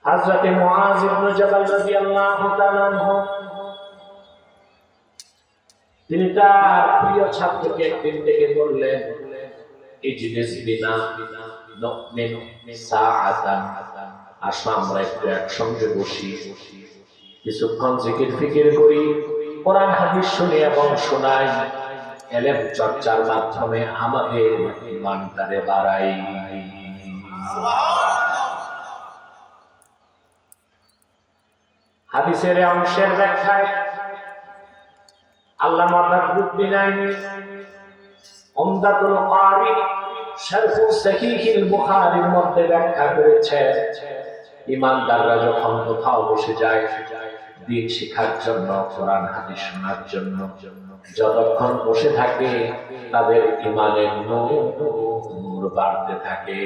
হযরত মুআয ইবনে জাবাল রাদিয়াল্লাহু তাআলা আনহু তিনি তার প্রিয় ছাত্রকে একদিন ডেকে বললেন, ইজলিস বিনা নুমিনু সাআতান, আসো আমরা একটু একসঙ্গে বসি, কিছুক্ষণ জিকির ফিকির করি, কোরআন হাদিস শুনি এবং শোনাই, ইলম চর্চার মাধ্যমে আমাদের ঈমানটারে বাড়াই। হাদিসের অংশের ব্যাখ্যায় আল্লামা ফখরুদ্দীন আইনি উমদাতুল কারি শারহু সহিহুল বুখারীর মধ্যে ব্যাখ্যা করেছেন, ঈমানদাররা যখন কোথাও বসে যায় দ্বীন শিক্ষার জন্য, কোরআন হাদিস শোনার জন্য, যতক্ষণ বসে থাকে তাদের ঈমানের নূর বাড়তে থাকে।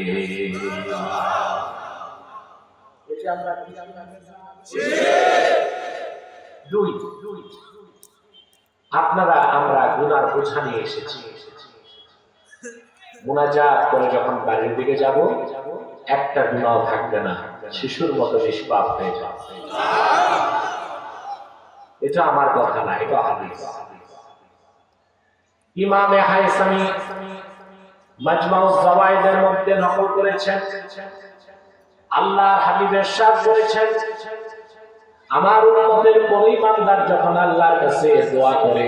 আপনারা আমরা গুনার বোঝা নিয়ে এসেছি, মুনাজাত করে যখন বাড়ির দিকে যাব একটা গুনাহ থাকবে না, শিশুর মতো নিষ্পাপ হয়ে যাবে। এটা আমার কথা না, এটা হাদিস। ইমাম হাইসামি মাজমাউজ জাওয়ায়েদের মধ্যে নকল করেছেন, আল্লাহর হাবিব ইরশাদ করেছেন, আমার উম্মতের কোন ইমানদার যখন আল্লাহর কাছে দোয়া করে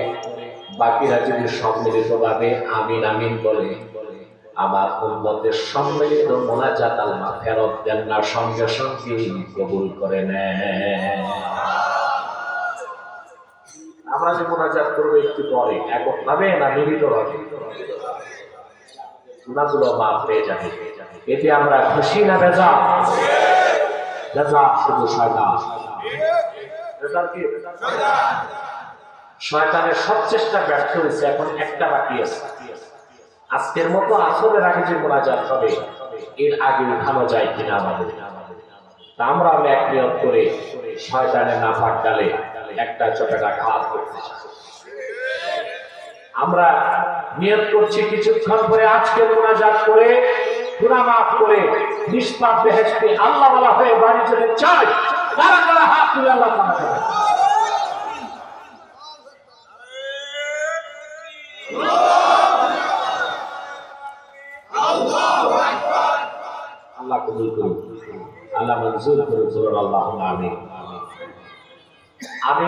বাকিরা যদি সম্মিলিতভাবে আমিন আমিন বলে, আমার উম্মতের সম্মিলিত মুনাজাত আল্লাহ ফেরত দেন না, সঙ্গে সঙ্গে কবুল করে নেন। আমরা যে মুনাজাত করবো একটু পরে, এককভাবে না মিলিতভাবে, গুনাহগুলো মাফ হয়ে যাবে। এতে আমরা খুশি না বেজার? বেজার শুধু শয়তান। শয়তানের সব চেষ্টা ব্যর্থ হয়েছে, এখন একটা বাকি আছে। আজকের মতো আসরের আগে যে মুনাজাত হবে এর আগে উঠানো যায় কিনা আমাদের। আমরা এক নিয়ত করে শয়তানের নাফাক ডালে একটা চটাকা ঘাত করতে চাই। আমরা নিয়ত করছি কিছুক্ষণ পরে আজকের মুনাজাত করে গুনাহ মাফ করে নিষ্পাপ বেহেশতে আল্লাহ ওয়ালা হয়ে বাড়ি যেতে চাই। কারা কারা হাত তুলে আল্লাহ তাআলা করে। আল্লাহ কবুল করুন, আল্লাহ মঞ্জুর করুন, বলুন আল্লাহুম্মা আমিন। আমি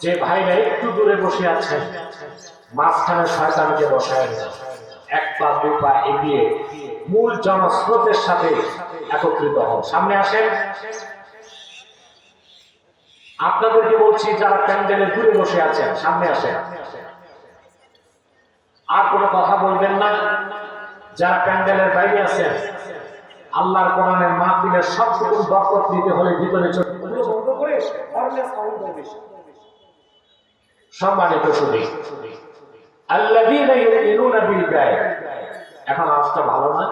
যে ভাইরা একটু দূরে বসে আছেন, মাঝখানে শয়তানকে বসায় দেন, এক পা দুই পা এগিয়ে মূল জনস্রোতের সাথে একত্রিত হন, সামনে আসেন। আপনাদেরকে বলছি যারা প্যান্ডেলে দূরে বসে আছেন সামনে আসেন, আর কোনো কথা বলবেন না। যারা প্যান্ডেলের বাইরে আছেন, আল্লাহর কোরআনের মাহফিলের সবটুকু বরকত নিতে হলে ভিতরে বন্ধ করে সম্মানিত শুধু আল্লাযীনা ইউমিনুনা বিল গায়ব। এখন আওয়াজটা ভালো না?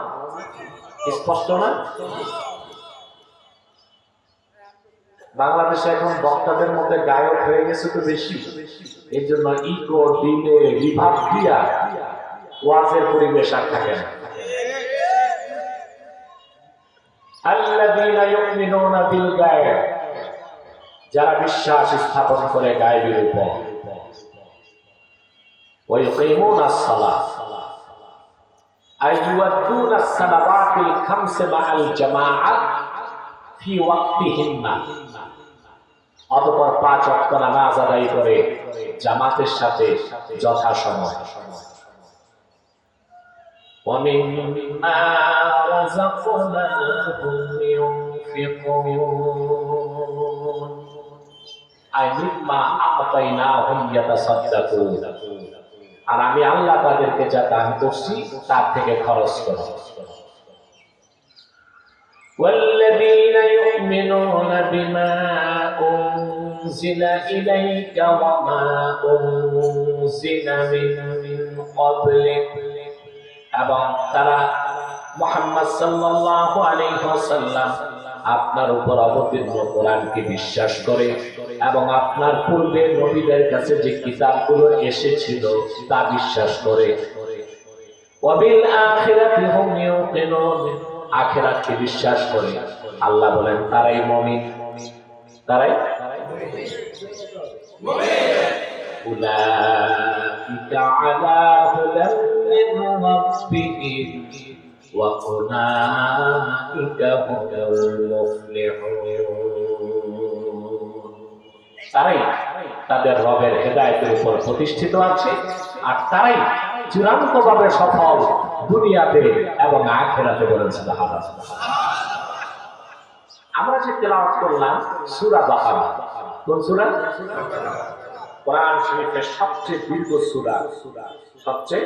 স্পষ্ট না? বাংলাদেশে এখন বক্তাদের মধ্যে গায়ক হয়ে গেছে তো বেশি, এই জন্য ইকো ডিলে রিভার্ব দিয়া ওয়াজের পরিবেশ আর থাকে না। আল্লাযীনা ইউমিনুনা বিল গায়ব, যারা বিশ্বাস স্থাপন করে গায়বের উপর, ওয়া ইউকিমুনাস সালাত আই ইউআদ্দুনাস সালাওয়াতিল খামস মাআল জামাআহ ফি ওয়াক্তিহিন্না, অতঃপর 5 ওয়াক্ত নামাজ আদায় করে জামাতের সাথে যথাসময়ে। ওয়া মিম্মা রাযাকনাহুম ইউনফিকুন আই মিম্মা আ'তাইনাহুম ইয়াতাসাদদাকুন, আর আমি আল্লাহ তাদেরকে যা দান করছি তার থেকে খরচ করে। والذين يؤمنون بما أنزل إليك وما أنزل من قبلك, এবং তারা মুহাম্মদ সাল্লাল্লাহু আলাইহি ওয়াসাল্লাম আপনার উপর অবতীর্ণ কোরআনকে বিশ্বাস করে এবং আপনার পূর্বে নবীদের কাছে যে কিতাবগুলো এসেছিল তা বিশ্বাস করে। ওয়া বিল আখিরাতি হুম ইউকিনুন, আখিরাতকে বিশ্বাস করে, আল্লাহ বলেন তারাই মুমিন, তারাই উলাইকা আলা হুদাম মিন রাব্বিহিম ওয়া উলাইকা হুমুল মুফলিহুন। তারাই তাদের রবের হেদায়েতের উপর প্রতিষ্ঠিত আছে, আর তারাই চূড়ান্তভাবে সফল দুনিয়াতে এবং আখিরাতে। বলেন সুবহানাল্লাহ। আমরা যে তেলাওয়াত করলাম সূরা বাকারা, কোন সূরা? কোরআন শরীফের সবচেয়ে দীর্ঘ সূরা, সবচেয়ে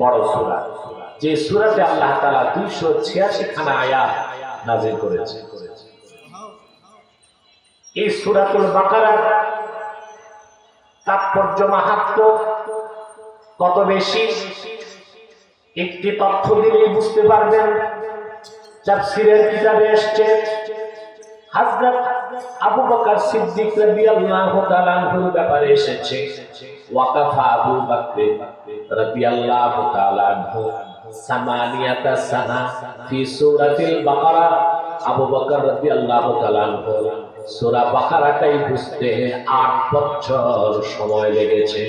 বড় সূরা, যে সূরাতে আল্লাহ তাআলা 286 খানা আয়াত নাযিল করেছেন। এই সূরাতুল বাকারার তাৎপর্য মাহাত্ম্য কত বেশি, একটি তথ্য দিলেই বুঝতে পারবেন। তাফসীরের কিতাবে এসেছে হযরত আবু বকর সিদ্দিক রাদিয়াল্লাহু তাআলা আনহুর ব্যাপারে এসেছে, ওয়াকাফা আবু বকর রাদিয়াল্লাহু তাআলা আনহু সামানিয়াতা সানা ফি সূরাতিল বাকারা। আবু বকর রাদিয়াল্লাহু তাআলা আনহু সূরা বাকারাটাই বুঝতে 8 বছর সময় লেগেছে।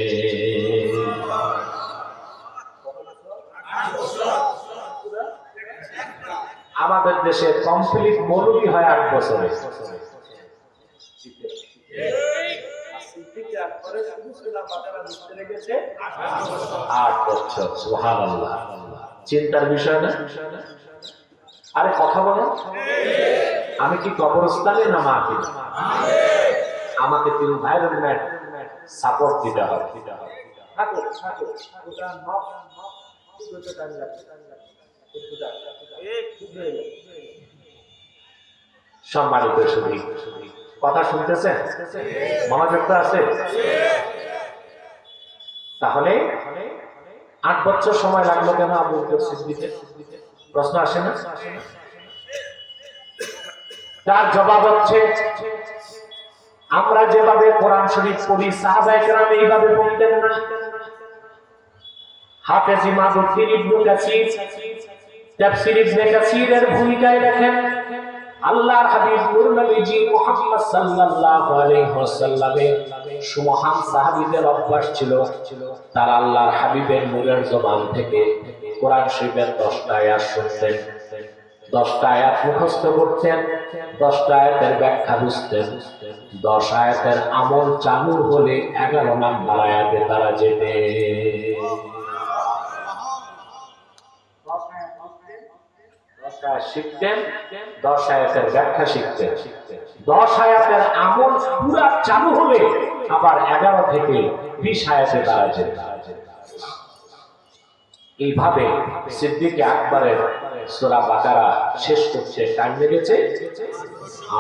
আমাদের দেশে কমপ্লিট মৌলবী হয় 8 বছরে। সুবহানাল্লাহ, চিন্তার বিষয় না? আরে কথা বলো, আমি কি কবরস্থানে না মাহফিল? আমাকে তিন ভাইয়ের সাপোর্ট দিতে হবে। সম্মানিত সুধী, কথা শুনতেছেন? মনোযোগ তো আছে? তাহলে 8 বছর সময় লাগলো কেন আবু বকর সিদ্দিকের? প্রশ্ন আসে না? তার জবাব হচ্ছে, আমরা যেভাবে কোরআন শরীফ পড়ি সাহাবায়ে কেরাম এইভাবে পড়তেন না। হাফেজ ইমাদউদ্দিন ইবনে কাসির তাফসীর ইবনে কাসিরের ভূমিকায় দেখেন, আল্লাহর হাবিব নূর নবীজি মুহাম্মদ সাল্লাল্লাহু আলাইহি ওয়াসাল্লামের সুমহান সাহাবীদের অভ্যাস ছিল, তারা আল্লাহর হাবিবের নূরের জবান থেকে কোরআন শরীফের 10টা আয়াত শুনতেন, 10টা আয়াত মুখস্থ করতেন, 10টা আয়াতের ব্যাখ্যা বুঝতেন। 10 আয়াতের আমল চালু হলে 11 নাম্বার আয়াতে তারা যেতে। 10 আয়াত শিখতেন, 10 আয়াতের ব্যাখ্যা শিখতেন। 10 আয়াতের আমল পুরা চালু হলে আবার 11 থেকে 20 আয়াতে তারা যেতে। এইভাবে সিদ্দিক আকবরের সূরা বাকারা শেষ করতে টাইম লেগেছে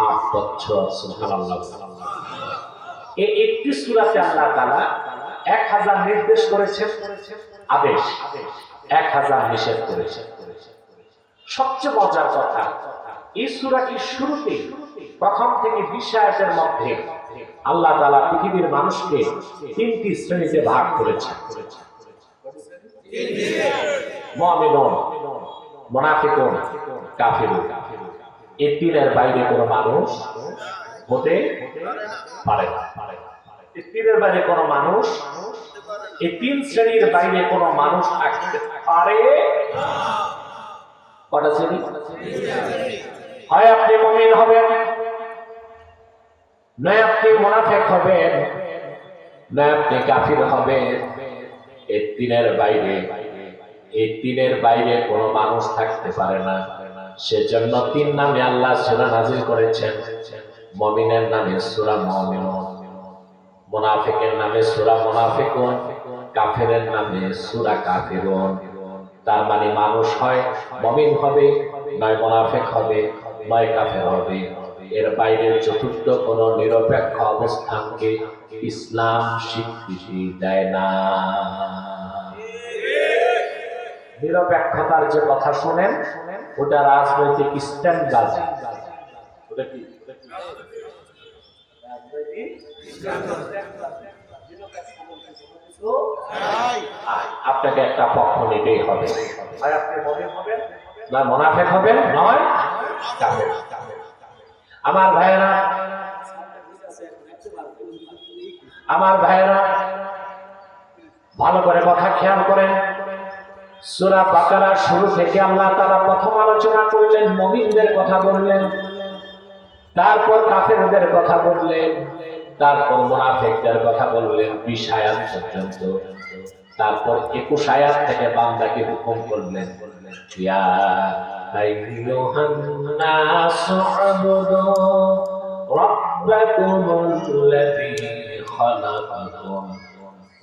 8 বছর। সুবহানাল্লাহ। এই একটি সূরাতে আল্লাহ তাআলা 1000 নির্দেশ করেছেন, আদেশ, 1000 নিষেধ করেছেন। সবচেয়ে মজার কথা, এই সূরাটির শুরুতে প্রথম থেকে 20 আয়াতের মধ্যে আল্লাহ তাআলা পৃথিবীর মানুষকে 3টি শ্রেণীতে ভাগ করেছেন। মুমিনুন, মুনাফিকুন, কাফিরুন। এই তিনের বাইরে কোনো মানুষ হতে পারে না। এই তিনের বাইরে কোনো মানুষ, এই 3 শ্রেণীর বাইরে কোনো মানুষ থাকতে পারে না। কটা শ্রেণী? হয় আপনি মুমিন হবেন, নয় আপনি মুনাফিক হবেন, নয় আপনি কাফির হবেন। এই তিনের বাইরে কোনো মানুষ থাকতে পারে না। সেজন্য 3 নামে আল্লাহ সূরা নাযিল করেছেন। মুমিনের নামে সূরা মুমিনুন, মুনাফিকের নামে সূরা মুনাফিকুন, কাফিরের নামে সূরা কাফিরুন। তার মানে মানুষ হয় মুমিন হবে, নয় মুনাফিক হবে, নয় কাফের হবে। এর বাইরে চতুর্থ কোন নিরপেক্ষ অবস্থানকে ইসলাম স্বীকৃতি দেয় না। নিরপেক্ষতার যে কথা শুনেন, ওটা রাজনৈতিক স্ট্যান্ডবাজি। ওটা কি? আপনাকে একটা পক্ষ নিতেই হবে, হয় আপনি মুমিন হবেন, না মুনাফিক হবেন নয় কাফের। আমার ভাইয়েরা, আমার ভাইয়েরা ভালো করে কথা খেয়াল করেন। সূরা বাকারার শুরু থেকে আল্লাহ তাআলা প্রথম আলোচনা করলেন, মুমিনদের কথা বললেন, তারপর কাফেরদের কথা বললেন, তারপর মুনাফিকদের কথা বললেন 20 আয়াত পর্যন্ত। তারপর 21 আয়াত থেকে বান্দাকে হুকুম করলেন, ইয়া আইয়ুহান নাসু আবুদু রাব্বাকুমুল্লাযী খালাকাকুম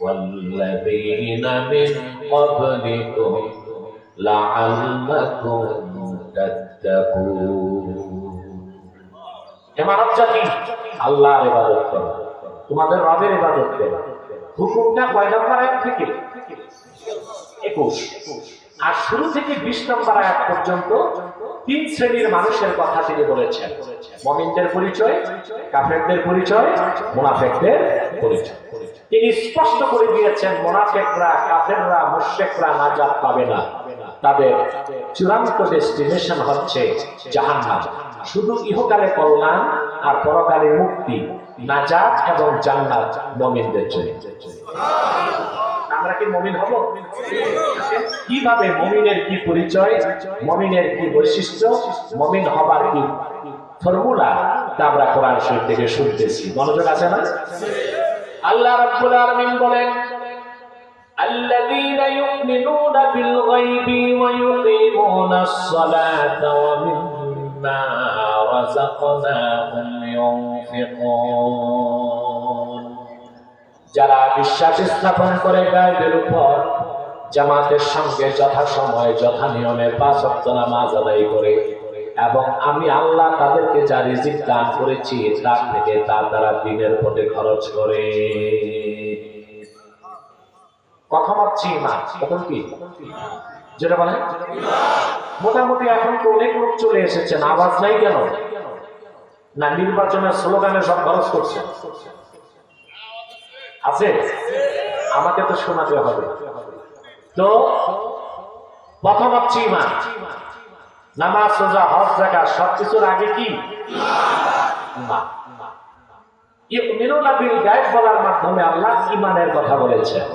ওয়াল্লাযীনা মিন ক্বাবলিকুম লাআল্লাকুম তাত্তাকুন। হে মানব জাতি, আল্লাহর ইবাদত করো, তোমাদের রবের ইবাদত করো। হুকুমটা কয় নম্বর আয়াত থেকে? 21। আর শুরু থেকে 20 নম্বর আয়াত পর্যন্ত 3 শ্রেণীর মানুষের কথা তিনি বলেছেন। মুমিনদের পরিচয়, কাফেরদের পরিচয়, মুনাফিকদের পরিচয়। তিনি স্পষ্ট করে দিয়েছেন মুনাফিকরা, কাফেররা, মুশরিকরা নাজাত পাবে না। তাদের চূড়ান্ত ডেস্টিনেশন হচ্ছে জাহান্নাম। শুধু ইহকালে কল্যাণ আর পরকালে মুক্তি, নাজাত এবং জান্নাত মুমিনদের জন্য। আমরা কি মুমিন হব? কিভাবে? মুমিনের কি পরিচয়, মুমিনের কি বৈশিষ্ট্য, মুমিন হবার কি ফর্মুলা, তা আমরা কোরআন শরীফ থেকে শুনতেছি। মনোযোগ আছে না? আল্লাহ রাব্বুল আলামিন বলেন, الذين يؤمنون بالغيب ويقيمون الصلاة ومما رزقناهم ينفقون। যারা বিশ্বাস স্থাপন করে গায়বের উপর, জামাতের সঙ্গে যথাসময়ে যথা নিয়মে 5 ওয়াক্ত নামাজ আদায় করে, এবং আমি আল্লাহ তাদেরকে যা রিজিক দান করেছি তার থেকে তার দ্বারা দিনের পথে খরচ করে। প্রথম হচ্ছে ঈমান। প্রথম কি? যেটা বলে মোটামুটি এখন তো অনেক লোক চলে এসেছেন, আওয়াজ নাই কেন? না নির্বাচনের স্লোগানে সব খরচ করছে? আছে? আমাকে তো শোনাতে হবে। তো প্রথম হচ্ছে ঈমান। নামাজ, রোজা, হজ, যাকাত সবকিছুর আগে কি? ঈমান। ইউমিনুনা বিল গায়ব বলার মাধ্যমে আল্লাহ ঈমানের কথা বলেছেন।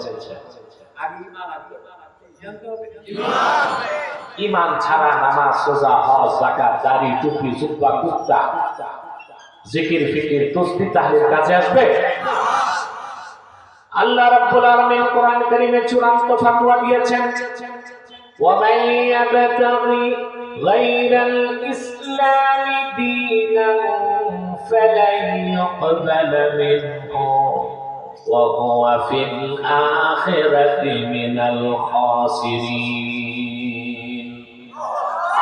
ঈমান ছাড়া নামাজ, রোজা, হজ, যাকাত, দাড়ি, টুপি, জুব্বা, কুর্তা, জিকির, ফিকির, তাসবিহ, তাহলিল কাজে আসবে? আল্লাহ রাব্বুল আলামিন কোরআন কারীমে চূড়ান্ত ফতোয়া দিয়েছেন, ومن يبتغي غير الإسلام دينا فلن يقبل منه وهو في الآخرة من الخاسرين।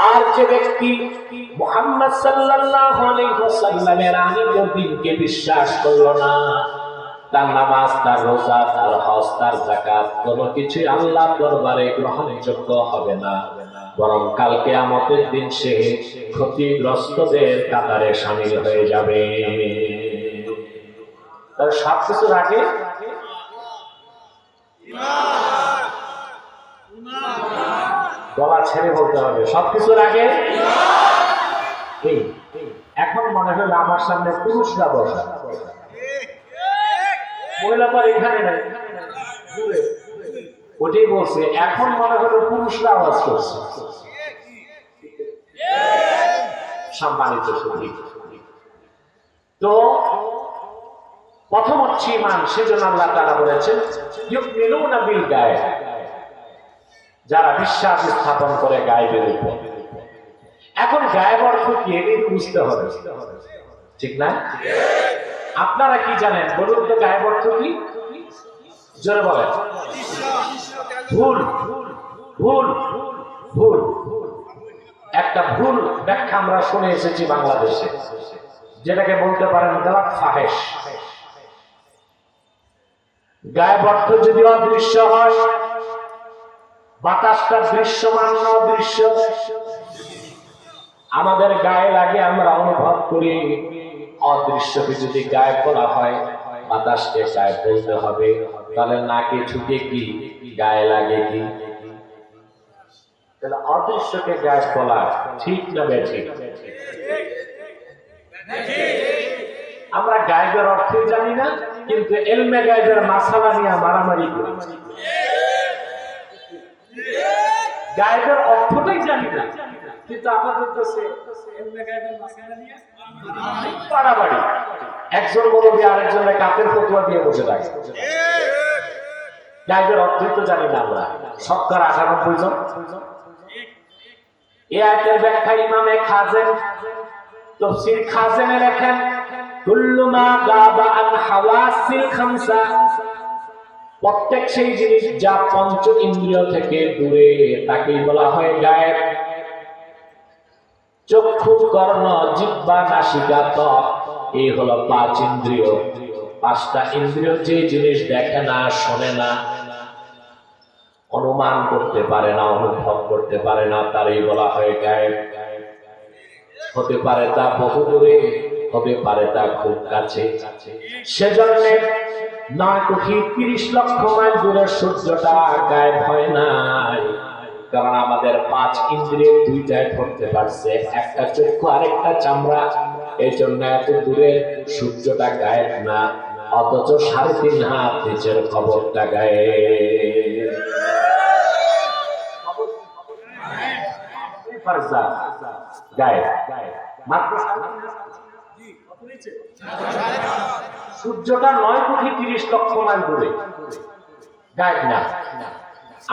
আর যে ব্যক্তি মুহাম্মদ সাল্লাল্লাহু আলাইহি ওয়াসাল্লামের আনিত দ্বীনকে বিশ্বাস করল না, তার নামাজ, তার রোজা, তার হজ, তার যাকাত কোনো কিছুই আল্লাহর দরবারে গ্রহণযোগ্য হবে না, বরং কাল কিয়ামতের দিন সে ক্ষতিগ্রস্তদের কাতারে শামিল হয়ে যাবে। তার সব কিছুর আগে গলা ছেড়ে বলতে হবে, সবকিছুর আগে এই। এখন মনে হলো আমার সামনে পুরুষরা বসা, মহিলা পর এখানে নাই, ওটাই বলছে। এখন মনে হলো পুরুষরা আওয়াজ করছে। সম্মানিত সুধী, তো প্রথম হচ্ছে ঈমান। সেজন্য আল্লাহ তাআলা বলেছেন ইউমিনুনা বিল গায়ব, যারা বিশ্বাস স্থাপন করে গায়বের উপর। এখন গায়ব অর্থ কি এটা বুঝতে হবে, ঠিক না? আপনারা কি জানেন বলুন তো, গায়ব অর্থ কি? জোরে বলেন। ভুল, ভুল, ভুল। একটা ভুল ব্যাখ্যা আমরা শুনে এসেছি বাংলাদেশে, যেটাকে বলতে পারেন গালাত ফাহেশ। গায়ব অর্থ যদি অদৃশ্য হয়, বাতাসটা দৃশ্যমান না অদৃশ্য, আমাদের গায়ে লাগে, আমরা অনুভব করি। অদৃশ্যকে যদি গায়েব বলা হয়, বাতাসকে গায়েব বলতে হবে। তাহলে নাকে ছুটে কি গায়ে লাগে কি? তাহলে অদৃশ্যকে গায়েব বলা ঠিক না বেঠিক? আমরা গায়েবের অর্থই জানি না, কিন্তু এলমে গায়েবের মাসালা নিয়ে মারামারি করি। গায়েবের অর্থটাই জানি না, কিন্তু আমাদের দেশে এলমে গায়েবের মাসালা নিয়ে পাড়াবাড়ি। একজন মুরব্বী আরেকজনের কাপের ফতোয়া দিয়ে বসে থাকে। গায়েবের অর্থই তো জানি না আমরা, 98 জন। এই আয়াতের ব্যাখ্যা ইমামে খাজেন তাফসীর খাজেনে লেখেন, কুল্লু মা গাবা আন হাওয়াসিল খামসা, প্রত্যেক সেই জিনিস যা পঞ্চ ইন্দ্রিয় থেকে দূরে তাকেই বলা হয় গায়েব। চক্ষু, কর্ণ, জিহ্বা, নাসিকা, ত্বক, এই হলো 5 ইন্দ্রিয়। 5টা ইন্দ্রিয় যে জিনিস দেখে না, শোনে না, অনুমান করতে পারে না, অনুভব করতে পারে না, তারই বলা হয় গায়েব। হতে পারে তা বহু দূরে, হতে পারে তা খুব কাছে। সেজন্য 9,30 লক্ষ মাইল দূরে সূর্যটা গায়েব হয় নাই, কারণ আমাদের 5 ইন্দ্রিয় 2টায় ধরতে পারছে, একটা চক্ষু আরেকটা চামড়া। এই জন্য এত দূরে সূর্যটা গায়েব না, অথচ 3.5 হাত নিচের খবরটা গায়েব। সূর্যটা 9,30 লক্ষ মাইল দূরে, গায়েব না।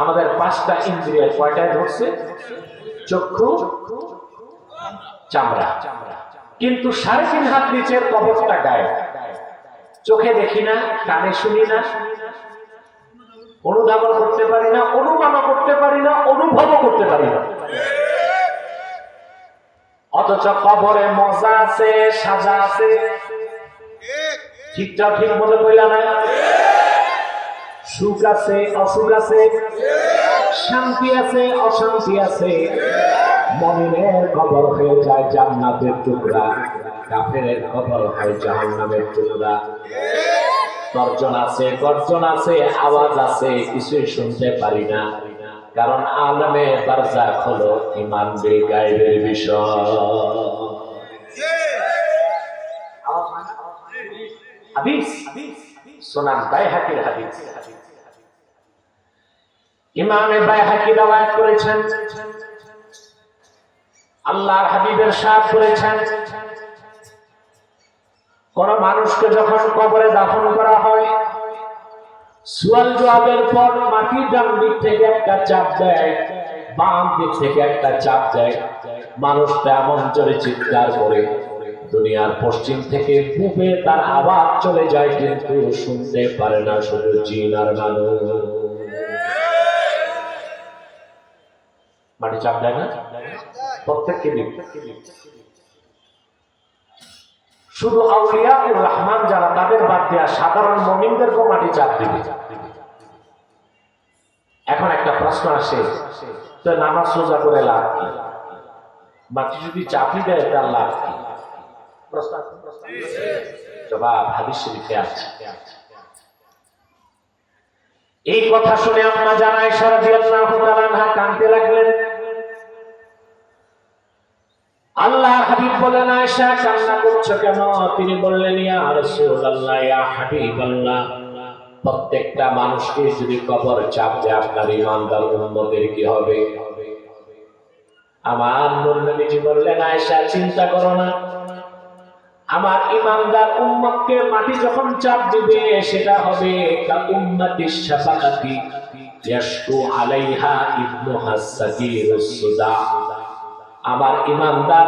আমাদের 5টা ইন্দ্রিয় কয়টায় ধরছে? চক্ষু, চামড়া, কিন্তু 3.5 হাত নিচের কবরটা গায়েব। চোখে দেখি না, কানে শুনি না, অনুধাবন করতে পারি না, অনুমানও করতে পারি না, অনুভবও করতে পারি না। অথচ কবরে মজা আছে, সাজা আছে। ঠিকঠাক ঠিক মতো কইলা না? সুখ আছে, অসুখ আছে, শান্তি আছে, অশান্তি আছে। মুমিনের কবর হয়ে যায় জান্নাতের টুকরা, কাফেরের কবর হয় জাহান্নামের টুকরা। গর্জন আছে, গর্জন আছে, আওয়াজ আছে, কিছুই শুনতে পারি না, কারণ আলমে বারজাখ হলো ঈমান বিল গায়বের বিষয়। হাদিস সুনান বাইহাকির হাদিস, ইমামে বাইহাকি রওয়ায়াত করেছেন, আল্লাহর হাবিবের ইরশাদ করেছেন, কোন মানুষকে যখন কবরে দাফন করা হয়, সুয়াল জবাবের পর মাটির ডান দিক থেকে একটা চাপ দেয়, বাম দিক থেকে একটা চাপ দেয়। মানুষটা এমন জোরে চিৎকার করে, দুনিয়ার পশ্চিম থেকে পূবে তার আওয়াজ চলে যায়, কিন্তু শুনতে পারে না শুধু জিন আর মানুষ। মাটি চাপ দেয় না প্রত্যেককে দিক, শুধু আউলিয়াউর রহমান যারা, তাদের বাদ দেয়া সাধারণ মুমিনদেরকেও মাটি চাপ দিবে। এখন একটা প্রশ্ন আসে, তো নামাজ রোজা করে লাভ কি? মাটি যদি চাপই দেয় তার লাভ কি? জবাব হাদিস শরীফে আছে। এই কথা শুনে আম্মা জান আয়েশা রাদিয়াল্লাহু তাআলা আনহা কাঁদতে লাগলেন। আল্লাহর হাবিব বলেন, আয়েশা কান্না করছো কেন? তিনি বললেন, ইয়া রাসূলুল্লাহ, ইয়া হাবিবাল্লাহ, প্রত্যেকটা মানুষকে যদি কবর চাপ দেয়, আপনার ঈমানদার উম্মতের কি হবে? আমার নবী বললেন, আয়েশা চিন্তা করো না, আমার ঈমানদার উম্মতকে মাটি যখন চাপ দিবে, সেটা হবে কা উম্মতিশ শাফাকাতি ইয়াশকু আলাইহা ইবনু হাসাকিরুস সুদা। আমার ঈমানদার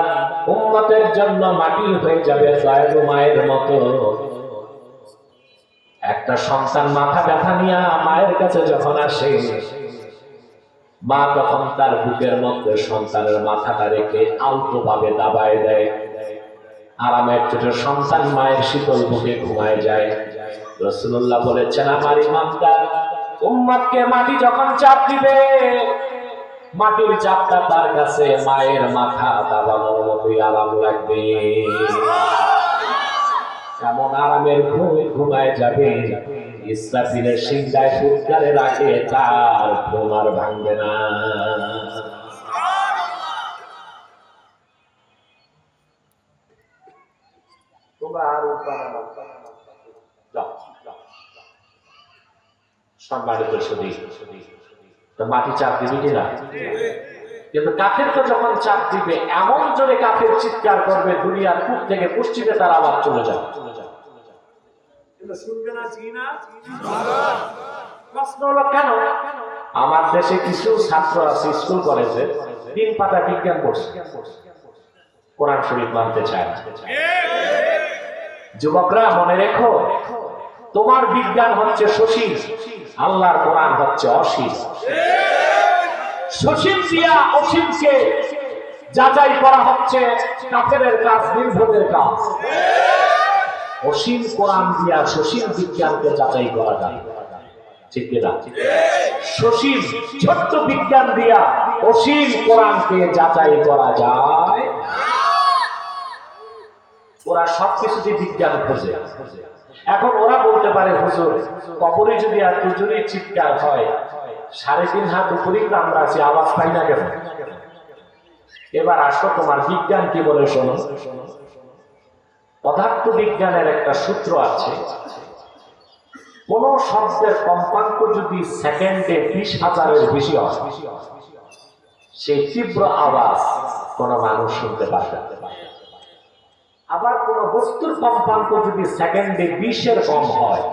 উম্মতের জন্য মাটি হয়ে যাবে দয়ালু মায়ের মতো। একটা সন্তান মাথা ব্যথা নিয়ে মায়ের কাছে যখন আসে, মা তখন তার বুকের মধ্যে সন্তানের মাথাটা রেখে আলতো ভাবে দাবায় দেয়। আরামের চোটে সন্তান মায়ের শীতল বুকে ঘুমায় যায়। রাসূলুল্লাহ বলেছেন, আমার ঈমানদার উম্মতকে মাটি যখন চাপ দিবে, মাটির চাপটা তার কাছে মায়ের মাথা দাবানোর মতোই আরাম লাগবে। এমন আরামের ঘুমে ঘুমায় যাবে, ইসরাফিলের সিংহায় ফুৎকারে রাখে, তার ঘুম আর ভাঙবে না। তোমরা আর সম্মানিত সুধী, তো মাটি চাপ দিবি কিনা? কিন্তু কাফের তো যখন চাপ দিবে এমন জোরে কাফের চিৎকার করবে দুনিয়ার কূপ থেকে পশ্চিমে তার আবার চলে যাবে। প্রশ্ন হলো কেন? আমার দেশে কিছু ছাত্র আছে স্কুল কলেজে 3 পাতা বিজ্ঞান পড়ছে, কোরআন শরীফ মানতে চায় না। যুবকরা মনে রেখো, তোমার বিজ্ঞান হচ্ছে সসীম, আল্লাহর কোরআন হচ্ছে অসীম। সসীম দিয়া অসীমকে যাচাই করা হচ্ছে কাফেরের কাজ, নির্বোধের কাজ। অসীম কোরআন দিয়া সসীম বিজ্ঞানকে যাচাই করা যায়, ঠিক কিনা? সসীম ছোট্ট বিজ্ঞান দিয়া অসীম কোরআনকে যাচাই করা যায়। ওরা সবকিছুতে বিজ্ঞান খোঁজে। এখন ওরা বলতে পারে, হুজুর কবরে যদি আর হুজুরের চিৎকার হয় 3.5 হাত উপরেই তো আমরা আছি, আওয়াজ পাই না কেন? এবার আসো তোমার বিজ্ঞান কি বলে শোনো। পদার্থ বিজ্ঞানের একটা সূত্র আছে, কোন শব্দের কম্পাঙ্ক যদি সেকেন্ডে 20,000-এর বেশি হয়, সেই তীব্র আওয়াজ কোন মানুষ শুনতে পারবে। আবার কোন বস্তুর কম্পাঙ্ক যদি সেকেন্ডে 20-এর কম হয়,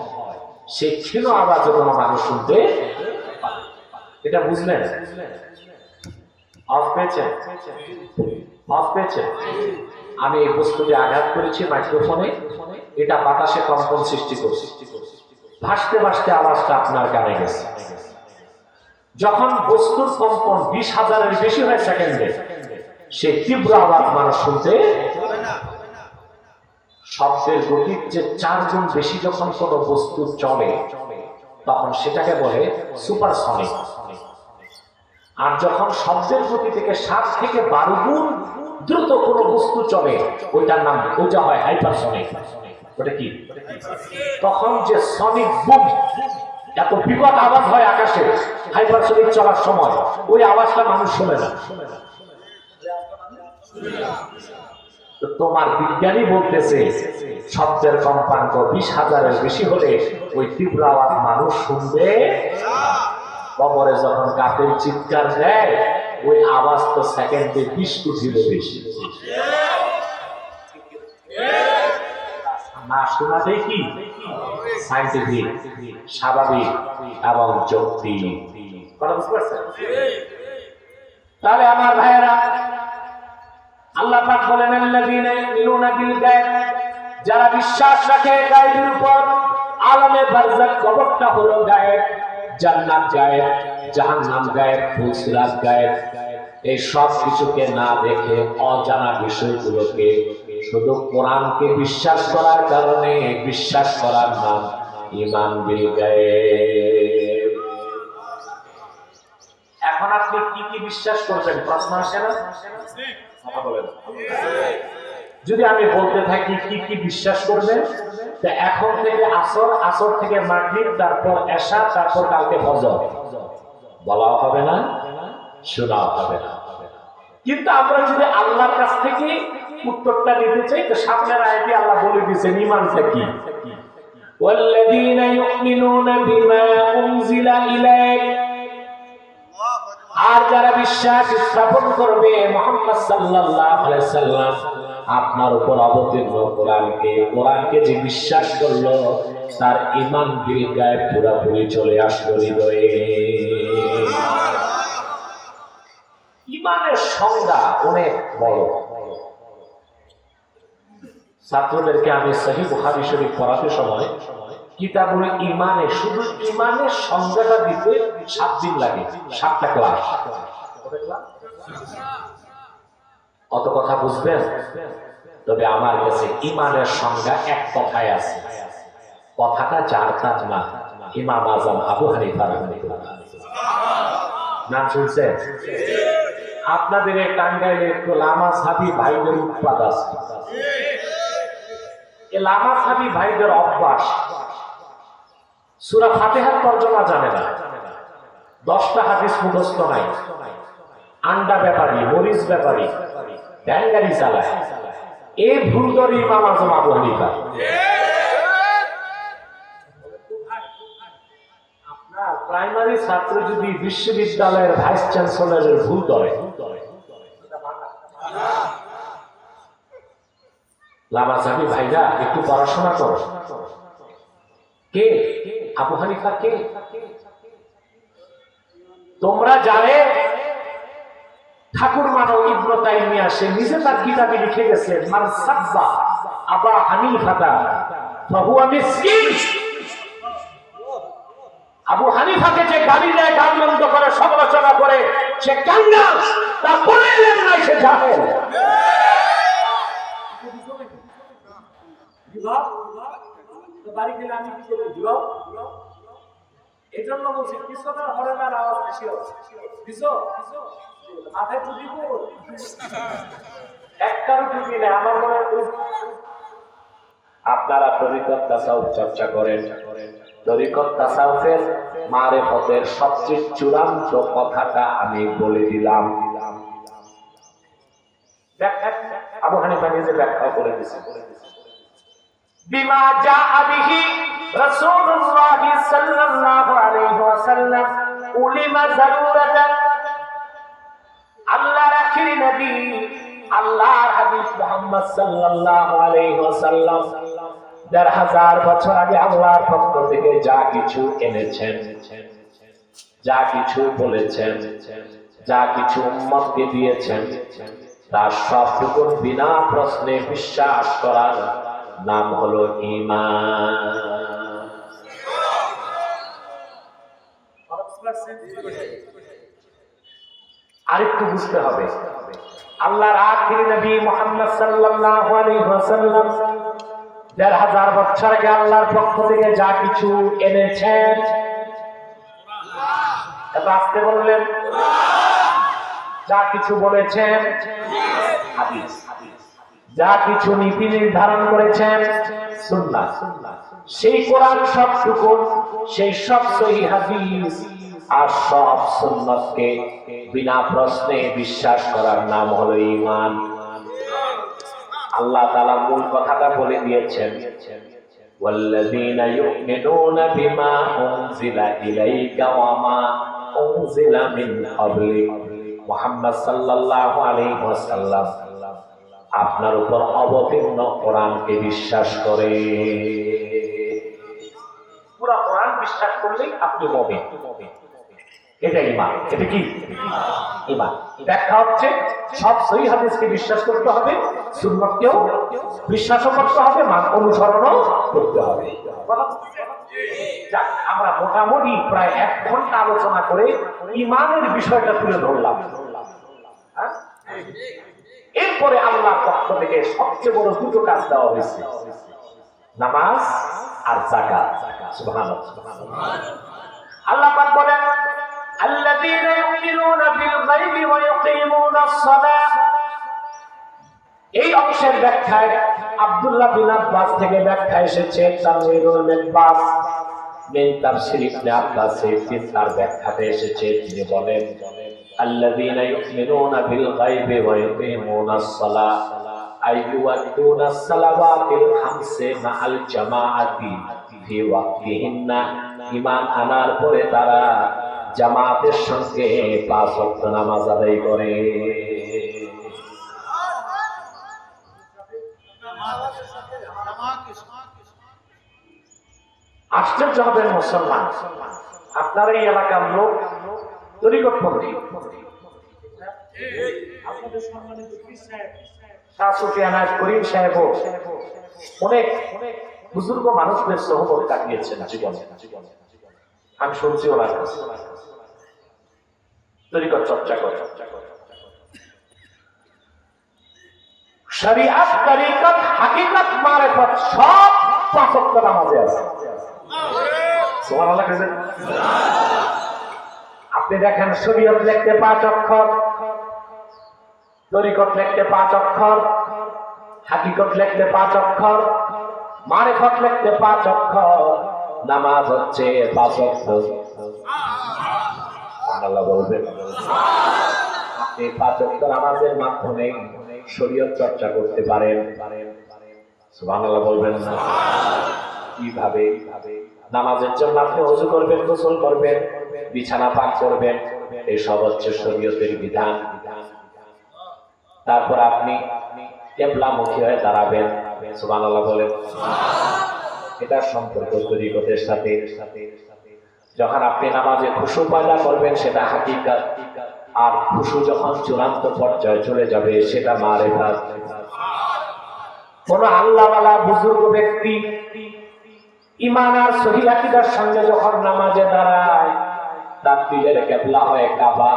সেই ক্ষীণ আওয়াজ কোন মানুষ শুনতে পারে। এটা বুঝলেন? অফ পেয়েছেন? অফ পেয়েছেন? আমি এই বস্তুতে আঘাত করেছি মাইক্রোফোনে, এটা বাতাসে কম্পন সৃষ্টি করছে, ভাসতে ভাসতে আওয়াজটা আপনার কানে গেছে। যখন বস্তুর কম্পন 20,000-এর বেশি হয় সেকেন্ডে, সেই তীব্র আওয়াজ মানুষ শুনতে। শব্দের গতির যে 4 গুণ বেশি যখন কোনো বস্তু চলে, তখন সেটাকে বলে সুপারসনিক। আর যখন শব্দের গতি থেকে 7 থেকে 12 গুণ দ্রুত কোনো বস্তু চলে, ওইটার নাম ওইটা হয় হাইপারসনিক। ওটা কি? তখন যে সনিক বুম, এত বিকট আওয়াজ হয় আকাশে হাইপারসনিক চলার সময়, ওই আওয়াজটা মানুষ শোনে না। তোমার বিজ্ঞানী বলতেছে শব্দের কম্পাঙ্ক 20,000-এর বেশি হলে ওই তীব্র আওয়াজ মানুষ শুনবে। কবরে যখন কাফের চিৎকার দেয়, ওই আওয়াজ তো সেকেন্ডে 20 কোটির বেশি। না শোনাটাই কি সাইন্টিফিক, স্বাভাবিক এবং যৌক্তিক। তাহলে আমার ভাইয়েরা, আল্লাহ পাক বলেন আল্লাযীনা ইউমিনুনা বিল গায়ব, যারা বিশ্বাস রাখে গায়বের উপর। আলামে বারযাখ, কবরটা হলো গায়ব, জান্নাত গায়ব, জাহান্নাম গায়ব, ফুলসিরাত গায়ব। এই সব কিছুকে না দেখে অজানা বিষয়গুলোকে শুধু কোরআনকে বিশ্বাস করার কারণে বিশ্বাস করার নাম ঈমান বিল গায়ব। এখন আপনি কি কি বিশ্বাস করবেন? প্রশ্ন আসে না? যদি আমি বলতে থাকি কি কি বিশ্বাস করবেন, এখন থেকে আসর, আসর থেকে মাগরিব, তারপর এশা, তারপর কালকে ফজর, বলাও হবে না, শোনাও হবে না। কিন্তু আমরা যদি আল্লাহর কাছ থেকে উত্তরটা নিতে চাই, তো সামনের আয়াতে আল্লাহ বলে দিয়েছেন ঈমানটা কি। ওয়াল্লাযীনা ইউমিনুনা বিমা উনজিলা ইলাইক, আর যারা বিশ্বাস স্থাপন করবে মুহাম্মদ সাল্লাল্লাহু আলাইহি সাল্লাম আপনার উপর অবতীর্ণ কোরআনকে, কোরআনকে যে বিশ্বাস করলো তার ঈমান বিল গায়ব পুরোপুরি চলে আসলো হৃদয়ে। ঈমানের সংজ্ঞা অনেক বড়। ছাত্রদেরকে আমি সহিহ বুখারী শরীফ পড়াতে সময় কিতাবুল ঈমানে, শুধু ঈমানের সংজ্ঞাটা দিতে 7 দিন লাগে, 7টা ক্লাস। অত কথা বুঝবেন? তবে আমার কাছে ঈমানের সংজ্ঞা এক কথায় আছে, কথাটা যার তার না, ইমাম আযম আবু হানিফা রাহিমাহুল্লাহ। নাম শুনছেন? আপনাদের এই টাঙ্গাইলে একটু লামা সাহাবী ভাইদের উৎপাত আছে। এই লামা সাহাবী ভাইদের অভ্যাস, সূরা ফাতিহার তরজমা জানে না, 10টা হাদিস মুখস্থ নাই, আন্ডা ব্যাপারী, মরিচ ব্যাপারী, ব্যাঙ্গারি চালায়, এই ভুল করে ইমাম আজম আবু হানিফা। আপনার প্রাইমারি ছাত্র যদি বিশ্ববিদ্যালয়ের ভাইস চ্যান্সেলরের ভুল করে, লামাজাবি ভাইরা একটু পড়াশোনা করো। কে আবু হানিফা? কে? তোমরা জানে ঠাকুর মানব ইবনে তাইমিয়া সে নিজে তার কিতাবে লিখে গেছে, মান সাব্বা আবা হানিফাতা ফাহুয়া মিসকিন। আবু হানিফাকে যে গালি দেয়, গালমন্দ করে, সমালোচনা করে, সে কাঙ্গাল। তা বলেন নাই সে জাহেল। বাড়ি গেলে আমি কি করবো? জুড়াও। এই জন্য বলছি পিছনের হরেনার আওয়াজ বেশি হচ্ছে। মাথায় টুপি একটারও টুপি নেই। আমার মনে হয় আপনারা তরিকত তাসাউফ চর্চা করেন। তরিকত তাসাউফের মারেফতের সবচেয়ে চূড়ান্ত কথাটা আমি বলে দিলাম। আবু হানিফা নিজে ব্যাখ্যা করে দিয়েছে। বিমা জাআ বিহি রাসূলুল্লাহ সাল্লাল্লাহু আলাইহি ওয়াসাল্লাম উলিমা যারুরাতান। আল্লাহর আখির নবী আল্লাহর হাবিব মুহাম্মদ সাল্লাল্লাহু আলাইহি ওয়াসাল্লাম ১৫০০ বছর আগে আল্লাহর পক্ষ থেকে যা কিছু এনেছেন, যা কিছু বলেছেন, যা কিছু উম্মতকে দিয়েছেন, তার সবটুকু বিনা প্রশ্নে বিশ্বাস করার নাম হলো ঈমান। আরেকটু বুঝতে হবে, আল্লাহর আখির নবী মুহাম্মদ সাল্লাল্লাহু আলাইহি ওয়াসাল্লাম ১৫০০ বছর আগে আল্লাহর পক্ষ থেকে যা কিছু এনেছেন, এটা আসতে বললেন, যা কিছু বলেছেন হাদিস, যা কিছু নীতি নির্ধারণ করেছেন সুন্নাহ, সেই কোরআন সবটুকু, সেই সব সহিহ হাদিস আর সব সুন্নাহকে বিনা প্রশ্নে বিশ্বাস করার নাম হলো ঈমান। আল্লাহ তাআলা মূল কথাটা বলে দিয়েছেন, ওয়াল্লাযীনা ইউমিনুনা বিমা উনজিলা ইলাইকা ওয়া মা উনজিলা মিন ক্বাবলিক। মুহাম্মদ সাল্লাল্লাহু আলাইহি ওয়াসাল্লাম আপনার উপর অবতীর্ণ কোরআনকে বিশ্বাস করে। পুরো কোরআন বিশ্বাস করলেই আপনি মুমিন। এটা ঈমান। এটা কি ঈমান? ব্যাখ্যা হচ্ছে সব সহিহ হাদিসকে বিশ্বাস করতে হবে, সুন্নাহকেও বিশ্বাসও করতে হবে, মান অনুসরণও করতে হবে। আমরা মোটামুটি প্রায় ১ ঘন্টা আলোচনা করে ঈমানের বিষয়টা তুলে ধরলাম। এরপরে আল্লাহর পক্ষ থেকে সবচেয়ে বড় দুটো কাজ দেওয়া হয়েছে, নামাজ আর যাকাত। সুবহানাল্লাহ। আল্লাহ পাক বলেন, আল্লাযীনা ইউমিনুনা বিল গায়বি ওয়া ইউকিমুনাস সালাহ। এই অংশের ব্যাখ্যায় আব্দুল্লাহ বিন আব্বাস থেকে ব্যাখ্যা এসেছে, তানওয়ীরুল মিনবাস মিন তাফসীর ইবনে আব্বাসের তার ব্যাখ্যাতে এসেছে, তিনি বলেন, আল্লাযীনা ইউমিনুনা বিল গায়বি ওয়া ইউকিমুনাস সালাহ আই ইউআদ্দুনাস সালাওয়াতিল খামসে মাআল জামাআতি ফি ওয়াক্তিহিন্না। ঈমান আনার পরে তারা জামাতের সঙ্গে ৫ ওয়াক্ত নামাজ আদায় করে। আশ্চর্য হবেন মুসলমান, আপনার এই এলাকার লোক তরিকতপন্থী, আপনাদের সম্মানিত পীর সাহেব শাহ সুফিয়ান করিম সাহেব অনেক বুজুর্গ মানুষদের সহবত কাটিয়েছেন জীবনে। আমি শুনছি ওনার কাছে তরিকত চর্চা করে। শরীয়ত, তরিকত, হাকিকত, মারিফত সব ৫ ওয়াক্ত নামাজে আছে। সুবহানাল্লাহ। আপনি দেখেন, শরীয়ত লিখতে ৫ অক্ষর, তরিকত লিখতে ৫ অক্ষর, হাকিকত লিখতে ৫ অক্ষর, মারিফত লিখতে ৫ অক্ষর, নামাজ হচ্ছে ৫ ওয়াক্ত। আল্লাহ বলবেন, আপনি ৫ ওয়াক্ত নামাজের মাধ্যমে শরীয়ত চর্চা করতে পারেন। সুবহানাল্লাহ বলবেন না? কিভাবে? নামাজের জন্য আপনি ওযু করবেন, গোসল করবেন, বিছানা পাক করবেন, এই সব হচ্ছে শরীয়তের বিধান। তারপর আপনি কিবলামুখী হয়ে দাঁড়াবেন। সুবহানাল্লাহ বলেন। এটা সম্পর্ক তরিকতের সাথে। যখন আপনি নামাজে খুশু পয়দা করবেন সেটা হাকিকাত, আর খুশু যখন চূড়ান্ত পর্যায়ে চলে যাবে সেটা মারিফাত। কোন আল্লাহওয়ালা বুজুর্গ ব্যক্তি ঈমান আর সহিহ আকীদার সঙ্গে যখন নামাজে দাঁড়ায়, তার দিলের কিবলা হয় কাবা,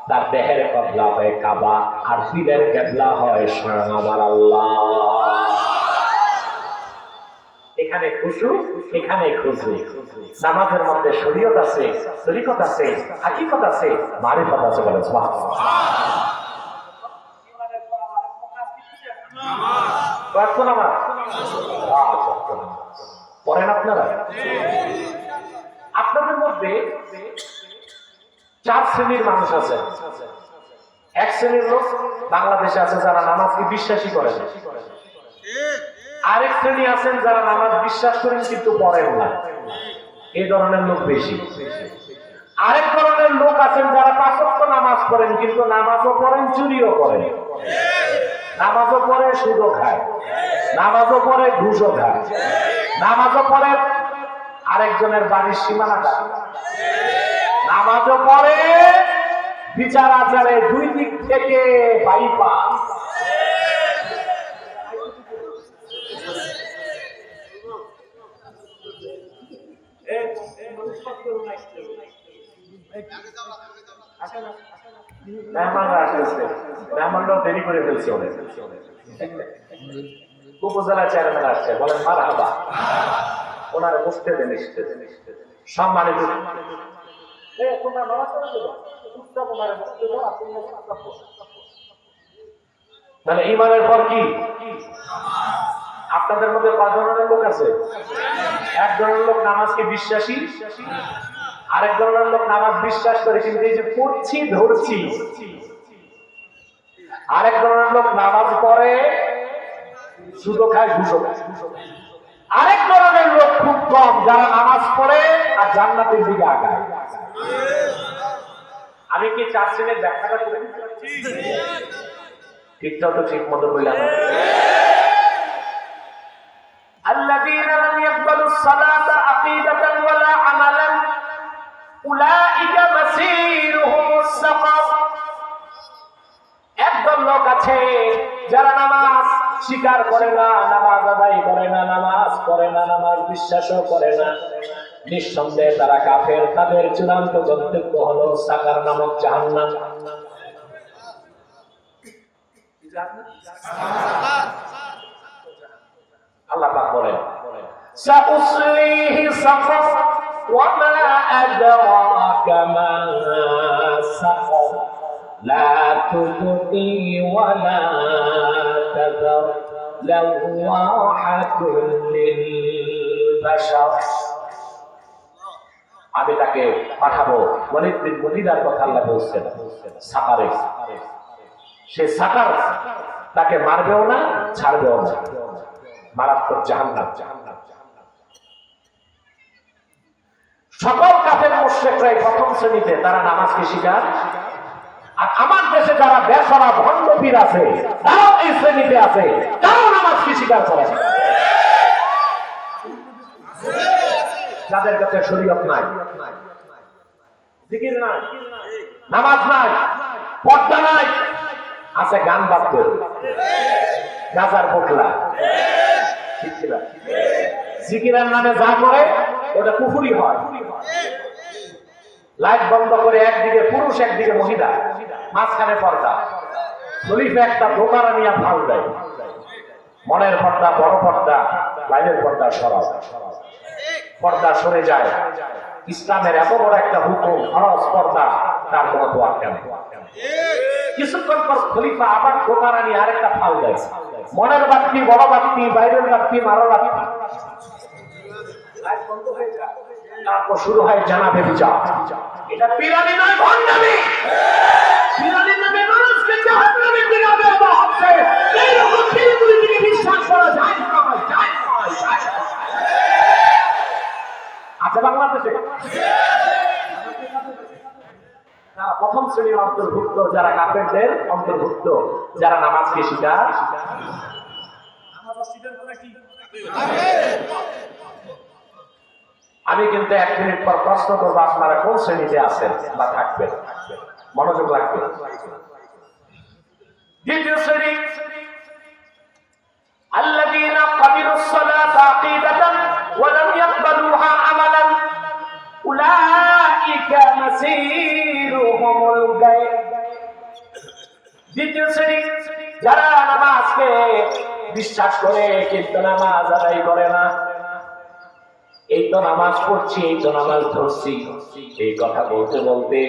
তার দেহের কিবলা হয় কাবা, আর দিলের কিবলা হয় স্বয়ং আমার আল্লাহ। এখানে খুশু, এখানে খুশু। নামাজের মধ্যে শরীয়ত আছে, তরিকত আছে, হাকিকত আছে, মারিফত আছে। বলেন সুবহানাল্লাহ। পড়েন আপনারা? আপনাদের মধ্যে 4 শ্রেণীর মানুষ আছে। এক শ্রেণীর লোক বাংলাদেশে আছে যারা নামাজকে বিশ্বাসই করে না। আরেক শ্রেণী আছেন যারা নামাজ বিশ্বাস করেন কিন্তু পড়েন না, এই ধরনের লোক বেশি। আরেক ধরনের লোক আছেন যারা 5 ওয়াক্ত নামাজ পড়েন কিন্তু নামাজও পড়েন, চুরিও করেন, নামাজও পড়ে সুদও খায়, নামাজও পড়ে ঘুষও খায়, নামাজও পড়ে আরেকজনের বাড়ির সীমানা কাটে, নামাজও পড়ে বিচার আচারে 2 দিক থেকে বাইপাস। মেহমানরাও দেরি করে ফেলছে। উপজেলা চেয়ারম্যান আসছে, বলেন মারহাবা, ওনারা বসতে দেন। সম্মানিত তাহলে ঈমানের পর কি? আপনাদের মধ্যে 5 ধরনের লোক আছে। এক ধরনের লোক নামাজকে বিশ্বাসী, আরেক ধরনের লোক নামাজ বিশ্বাস করে কিন্তু এই যে পড়ছি ধরছি। আরেক ধরনের লোক নামাজ পড়ে সুদও খায়, ঘুষও খায়। আরেক ধরনের লোক খুব কম যারা নামাজ পড়ে আর জান্নাতের দিকে আগায়। আমি কি 4 শ্রেণীর ব্যাখ্যাটা করে দিচ্ছি? ঠিকঠাক তো ঠিক মতো বললাম। الذين لم يقبلوا الصلاة عقيدة ولا عملا أولئك مسيرهم السقر। একদল লোক আছে যারা নামাজ স্বীকার করে না, নামাজ আদায় করে না, নামাজ পড়ে না, নামাজ বিশ্বাসও করে না, নিঃসন্দেহে তারা কাফের। তাদের চূড়ান্ত গন্তব্য হলো সাকার নামক জাহান্নাম। আল্লাহ পাক বলেন সাউসলিহি সাকার ওয়া মা আদরাকা মা সাকার লা তুবকি ওয়া লা তাযার লাওয়াহাতুল লিল বাশার। আমি তাকে পাঠাবো, ওয়ালিদ বিন মুগীরার কথা আল্লাহ বলছেন, সাকারে। সে সাকার তাকে মারবেও না, ছাড়বেও না, মারাত্মক জাহান্নাম। সকল কাফের মুশরিকরা প্রথম শ্রেণীতে, তারা নামাজকে স্বীকার। আর আমার দেশে যারা বেসরা ভণ্ড পীর আছে তারাও এই শ্রেণীতে আছে, তারাও নামাজকে স্বীকার করে। যাদের কাছে শরীয়ত নাই, জিকির নাই, নামাজ নাই, পর্দা নাই, আছে গান বাদ্য, গাজার পোটলা, জিকিরের নামে যা করে ওটা কুফরি হয়। লাইট বন্ধ করে একদিকে পুরুষ একদিকে মহিলা, মাঝখানে পর্দা, খলিফা একটা দোকানা নিয়ে ফাল দেয়। মনের পর্দা বড় পর্দা, বাইরের পর্দা সরাও, পর্দা সরে যায়। ইসলামের এত বড় একটা হুকুম, ফরজ পর্দা, তার কোনো তোয়াক্কা নেই। কিছুক্ষণ পর খলিফা আবার দোকানা নিয়ে আরেকটা ফাল দেয়। মনের বাতি বড় বাতি, বাইরের বাতি মারো বাতি। তারপর শুরু হয় জানাবে বিচার। এটা পিরানি নয়, ভণ্ডামি। বিড়ালি নামে মানুষকে জাহান্নামে নিয়ে দেওয়া হচ্ছে। এইরকম দিনগুলি থেকে বিশ্বাস করা যায় না, যায় না, যায় না। আছে বাংলাদেশে যারা প্রথম শ্রেণীর অন্তর্ভুক্ত, যারা কাফেরদের অন্তর্ভুক্ত, যারা নামাজকে স্বীকার। আমি কিন্তু 1 মিনিট পর প্রশ্ন করবো, আপনারা কোন শ্রেণীতে আছেন বা থাকবেন, মনোযোগ লাগবে। দ্বিতীয় শ্রেণী আল্লাযীনা ক্বাবিলুস সালাতা আকিদাতান ওয়া লাম ইয়াকবালুহা আমালান উলাইকা মাসীরুহুমুল গায়ব। দ্বিতীয় শ্রেণী যারা নামাজকে বিশ্বাস করে কিন্তু নামাজ আদায় করে না। এই তো নামাজ পড়ছি, এই তো নামাজ ধরছি, এই কথা বলতে বলতে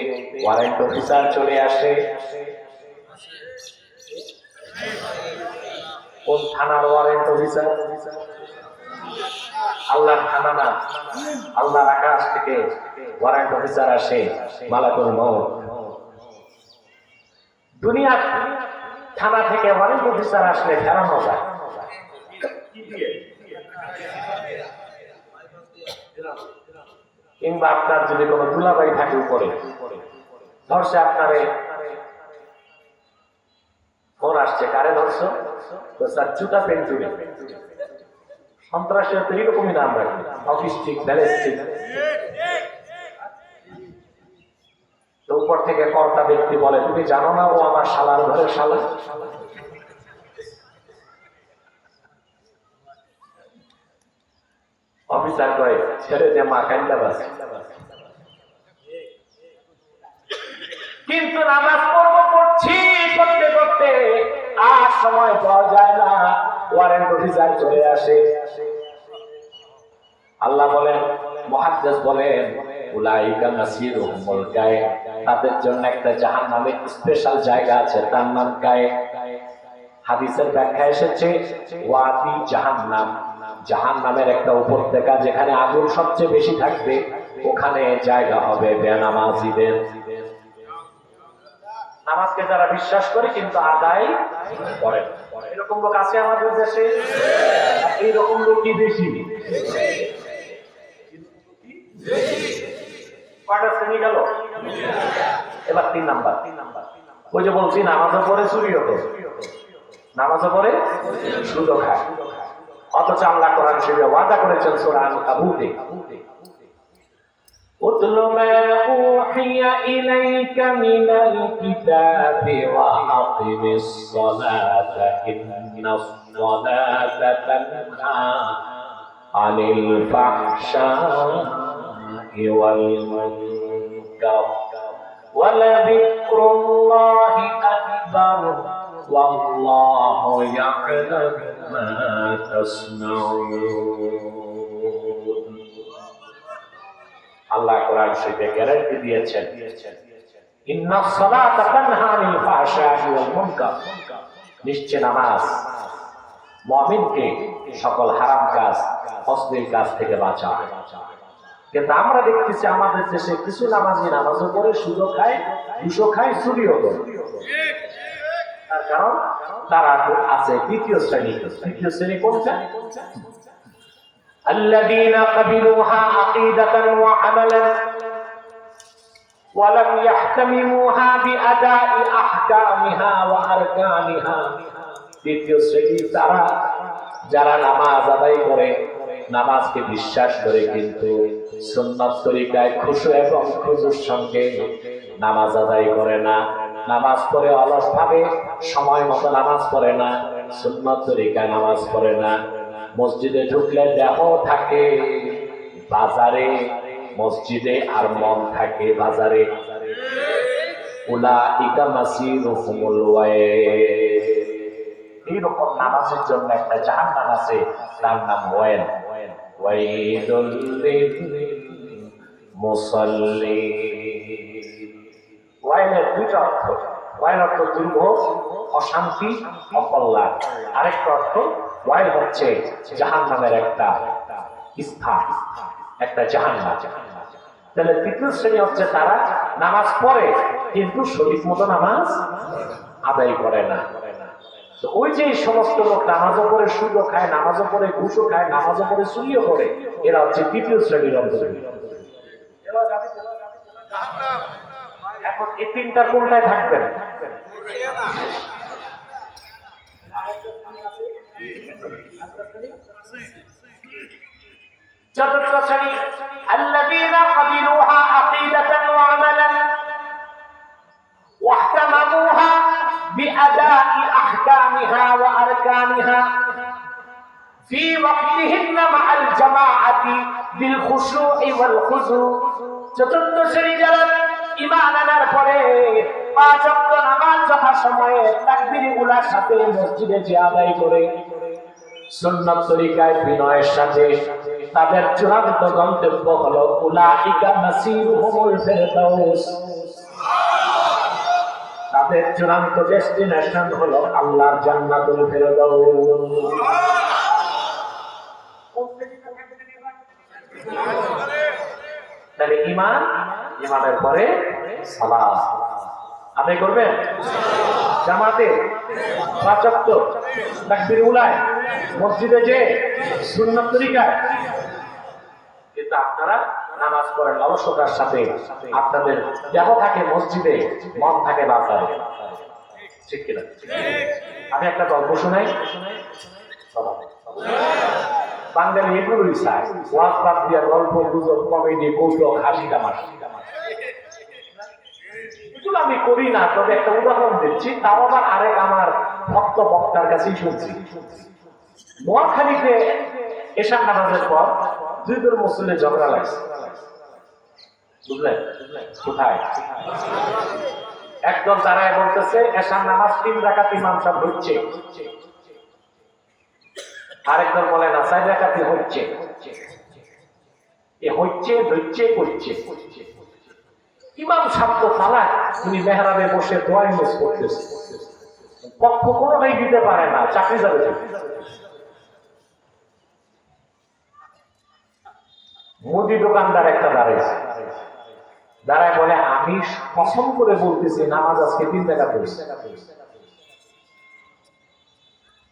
ওয়ারেন্ট অফিসার চলে আসে। কোন থানার ওয়ারেন্ট অফিসার? আল্লাহর থানা না, আল্লাহর আকাশ থেকে ওয়ারেন্ট অফিসার আসে, মালাকুল মউত। দুনিয়ার থানা থেকে ওয়ারেন্ট অফিসার আসলে ফেরানো যায়। কিংবা আপনার যদি কোনো দুলাভাই থাকে উপরে, ধরছে আপনারে, ফোন আসছে, কারে ধরছো? তো স্যার জুতা পেন্টুরে। সন্ত্রাসী তো এইরকমই নাম রাখে, অফিস্টিক, ব্যালিস্টিক। তো উপর থেকে কর্তা ব্যক্তি বলে, তুমি জানো না ও আমার শালার ঘরের শালা? অফিসার কয়, ছেড়ে যে মা কান্দা বাসে। কিন্তু নামাজ পড়ছি, করতে করতে আর সময় পাওয়া যায় না, ওয়ারেন্ট অফিসার চলে আসে। আল্লাহ বলেন, মুহাদ্দিস বলেন, উলাইকা মাসীরুহুমুল গায়ব, তাদের জন্য একটা জাহান্নামে স্পেশাল জায়গা আছে, তার নাম গায়ব। হাদিসের ব্যাখ্যা এসেছে ওয়াদি জাহান্নাম, জাহান্নামের একটা উপত্যকা, যেখানে আগুন সবচেয়ে বেশি থাকবে, ওখানে জায়গা হবে বেনামাজীদের। নামাজকে যারা বিশ্বাস করে কিন্তু আদায় করে, এরকম লোক আছে আমাদের দেশে। এইরকম লোকই বেশি। কয়টা শ্রেণী গেল? এবার 3 নাম্বার। ওই যে বলছি নামাজও পড়ে চুরিও করে, নামাজও পড়ে সুদও খায়, অথচ আল্লাহ কোরআন শরীফে ওয়াদা করেছেন সূরা আল-কাবুতে, উতল মা উহিয়া ইলাইকা মিনাল কিতাবি ওয়া আকিমিস সালাতা ইন্নাস সালাতা তানহা আনিল ফাহশাই ওয়াল মুনকার ওয়া লাযিকরুল্লাহি আকবার ওয়াল্লাহু ইয়া'লামু মা তাসনাউন। আল্লাহ কোরআন শরীফে গ্যারান্টি দিয়েছেন, ইন্নাস সালাতা তানহা আনিল ফাহশাই ওয়াল মুনকার, নিশ্চয় নামাজ মুমিনকে সকল হারাম কাজ, অশ্লীল কাজ থেকে বাঁচায়। কিন্তু আমরা দেখতেছি আমাদের দেশে কিছু নামাজি নামাজও পড়ে, সুদও খায়, ঘুষও খায়, চুরিও করে। তার কারণ তারা আছে দ্বিতীয় শ্রেণী। তৃতীয় শ্রেণী কোনটা? الذين قبلوها عقيدة وعملا ولم يحتملوها بأداء أحكامها وأركانها। দ্বিতীয় শ্রেণী তারা যারা নামাজ আদায় করে, নামাজকে বিশ্বাস করে কিন্তু সুন্নাত তরিকায় খুশু এবং খুজুর সঙ্গে নামাজ আদায় করে না। নামাজ পড়ে অলস ভাবে, সময় মতো নামাজ পড়ে না, সুন্নাত তরিকায় নামাজ পড়ে না। মসজিদে ঢুকলে দেহ থাকে বাজারে, মসজিদে আর মন থাকে বাজারে। উলাইকা মাসীরুহুমুল গায়ব। এইরকম নামাজের জন্য একটা জাহান্নাম আছে, তার নাম ওয়াইল। ওয়াইলুল লিল মুসাল্লিন। ওয়াইলের দুইটা অর্থ। ওয়াইল অর্থ দুর্ভোগ, অশান্তি, অকল্যাণ। আরেকটা অর্থ, ওয়াইল হচ্ছে জাহান্নামের একটা স্থান, একটা জাহান্নাম। তাহলে তৃতীয় শ্রেণী হচ্ছে তারা নামাজ পড়ে কিন্তু সঠিক মতো নামাজ আদায় করে না। তো ওই যে সমস্ত লোক নামাজও পড়ে সুদও খায়, নামাজও পড়ে ঘুষও খায়, নামাজও পড়ে চুরিও করে, এরা হচ্ছে তৃতীয় শ্রেণীর অন্তর্ভুক্ত। এখন এই তিনটার কোনটায় থাকবেন? চতুর্থ শ্রেণী আল্লাযীনা ক্বাবিলুহা আকিদাতান ওয়া আমালান واهتمموها بأداء أحكامها وأركانها في وقتهن مع الجماعة بالخشوع والخضوع। চতুর্থ শ্রেণী যারা ঈমান আনার পরে পাঁচ ওয়াক্ত নামাজ যথাসময়ে তাকবীরগুলোর সাথে মসজিদে যে আদায় করে, সুন্নাত তরিকায় বিনয়ের সাথে, তাদের চূড়ান্ত গন্তব্য হলো উলাইকা নাসিরুহুমুল ফিরদাউস। তাদের চূড়ান্ত ডেস্টিনেশন হলো আল্লাহর জান্নাতুল ফিরদাউস। তাহলে ঈমান, ঈমানের পরে সালাত আদায় করবেন জামাতে, পাঁচ ওয়াক্ত তাকবীর উলায়, মসজিদে যে সুন্নাত তরিকায়। কিন্তু আপনারা নামাজ পড়েন অলসতার সাথে, আপনাদের দেহ থাকে মসজিদে, মন থাকে বাজারে, ঠিক কিনা? আমি একটা গল্প শোনাই। বাঙালি এগুলোই চায়, ওয়াজ বাদ দিয়া গল্প, গুজব, কমেডি, কৌতুক, হাসি তামাশা। এগুলো আমি করি না, তবে একটা উদাহরণ দিচ্ছি, তাও আবার আরেক আমার ভক্ত বক্তার কাছেই শুনছি। নোয়াখালীতে এশার নামাজের পর দুই দল মুসলিমের ঝগড়া লাগছে, বুঝলেন? কোথায়? একদল দাঁড়ায় বলতেছে এশার নামাজ 3 রাকাত ইমাম সাহেব হচ্ছে, আরেকদল বলে না 4 রাকাতই হচ্ছে। এ হচ্ছে ধরছে করছে। ইমাম সাহেব তো তালাক, তিনি মেহরাবে বসে দোয়া ইউজ করতেছে, পক্ষ কোনোটাই দিতে পারে না, চাকরি যাবে। মুদি দোকানদার একটা দাঁড়িয়েছে, দাঁড়ায় বলে আমি কসম করে বলতেছি নামাজ আজকে 3 রাকাত হয়েছে।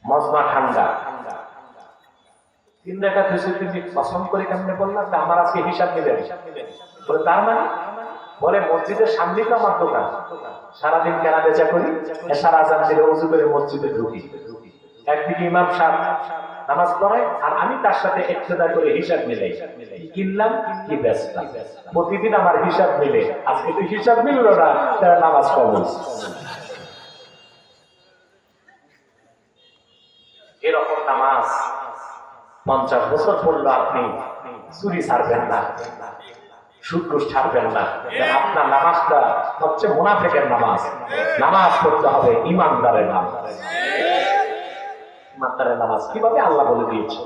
মজমা ঠান্ডা, 3 রাকাত হয়েছে, তুমি কসম করে কেমনে বললাম? আমার আজকে হিসাব নেবেন বলে। তার মানে বলে মসজিদের সামনে তো আমার দোকান, সারাদিন কেনা বেচা করি, এশার আযান দিলে ওযু করে মসজিদে ঢুকি, একদিকে ইমাম সাহেব নামাজ পড়ায় আর আমি তার সাথে ইক্তেদা করে হিসাব মিলাই, কিনলাম কি বেচলাম, প্রতিদিন আমার হিসাব মিলে। আজকে তো হিসাব মিললো না, তারা নামাজ পড়ল। এরকম নামাজ 50 বছর পড়লো, আপনি চুরি ছাড়বেন না, সুদ ঘুষ ছাড়বেন না। আপনার নামাজটা হচ্ছে মুনাফিকের নামাজ। নামাজ পড়তে হবে ইমানদারের নামাজ। ইমানদারের নামাজ কিভাবে আল্লাহ বলে দিয়েছে,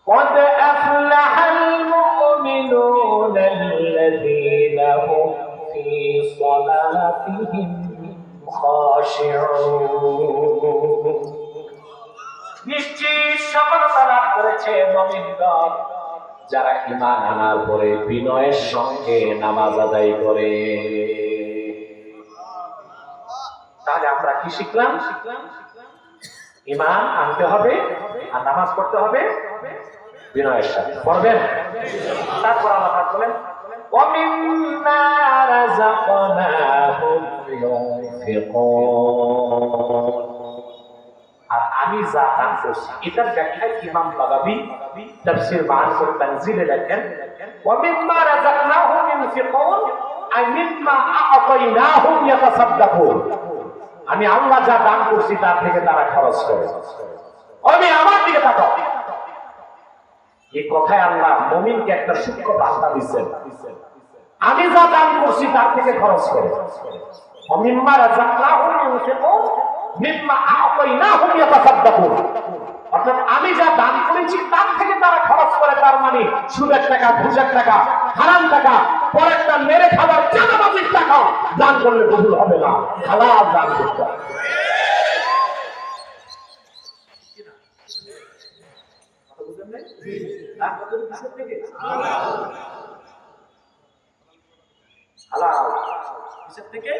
قد أفلح المؤمنون الذين هم في صلاتهم خاشعون। নিশ্চয় সফলতা লাভ করেছে মুমিনগণ যারা ঈমান আনার পরে বিনয়ের সঙ্গে নামাজ আদায় করে। তাহলে আমরা কি শিখলাম? ঈমান আনতে হবে আর নামাজ পড়তে হবে বিনয়ের সাথে। পড়বেন? তারপর আল্লাহ পাক বলেন وَمِمَّا رَزَقْنَاهُمْ يُنْفِقُونَ। আর আমি যা দান করছি, এটার ব্যাখ্যায় ইমাম বাগাবী তাফসীর মাআরিফুত তানজিলে লেখেন وَمِمَّا رَزَقْنَاهُمْ يُنْفِقُونَ أي مِمَّا أَعْطَيْنَاهُمْ يَتَصَدَّقُونَ। আমি আল্লাহ যা দান করছি তার থেকে তারা খরচ করে। আমি আমার দিকে তাকাও। এই কথায় আল্লাহ মুমিনকে একটা সূক্ষ্ম বার্তা দিচ্ছেন, আমি যা দান করছি তার থেকে খরচ করে। وَمِمَّا رَزَقْنَاهُمْ يُنْفِقُونَ মিম্মা আ'তাইনাহুম ইয়াতাসাদ্দাকুন। অর্থাৎ আমি যা দান করেছি তার থেকে তারা খরচ করে। তার মানে সুদের টাকা, ঘুষের টাকা, হারাম টাকা, পরেরটা মেরে খাবার চাঁদাবাজির টাকা দান করলে কবুল হবে না, হালাল দান করতে হবে। হালাল, কিসের থেকে?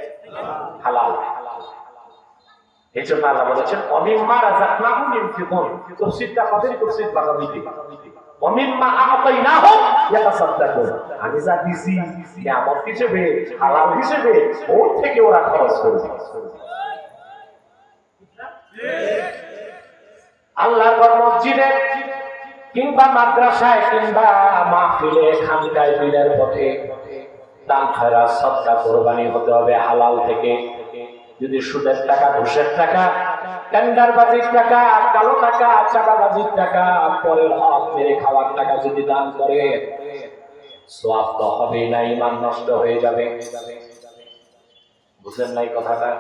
হালাল। এই জন্য আল্লাহ বলেছেন অমিম্মা রাযাকনাহুম ইউনফিকুন। তাফসীরটা কতই তাফসীর বাগাবিতে অমিম্মা আ'তাইনাহুম ইয়াতাসাদ্দাকুন। আমি যা দিছি নিয়ামত হিসেবে, হালাল হিসেবে, ওর থেকে ওরা খরচ করবে। আল্লাহর ঘর মসজিদে কিংবা মাদ্রাসায় কিংবা মাহফিলে খানকায় দিনের পথে দান খয়রাত সদকা কোরবানি হতে হবে হালাল থেকে। যদি সুদের টাকা, ঘুষের টাকা, টেন্ডারবাজির টাকা, কালো টাকা, চাঁদাবাজির টাকা, পরের হক মেরে খাওয়ার টাকা যদি দান করে সওয়াব তো হবেই না, ঈমান নষ্ট হয়ে যাবে। বুঝেন নাই কথাটা?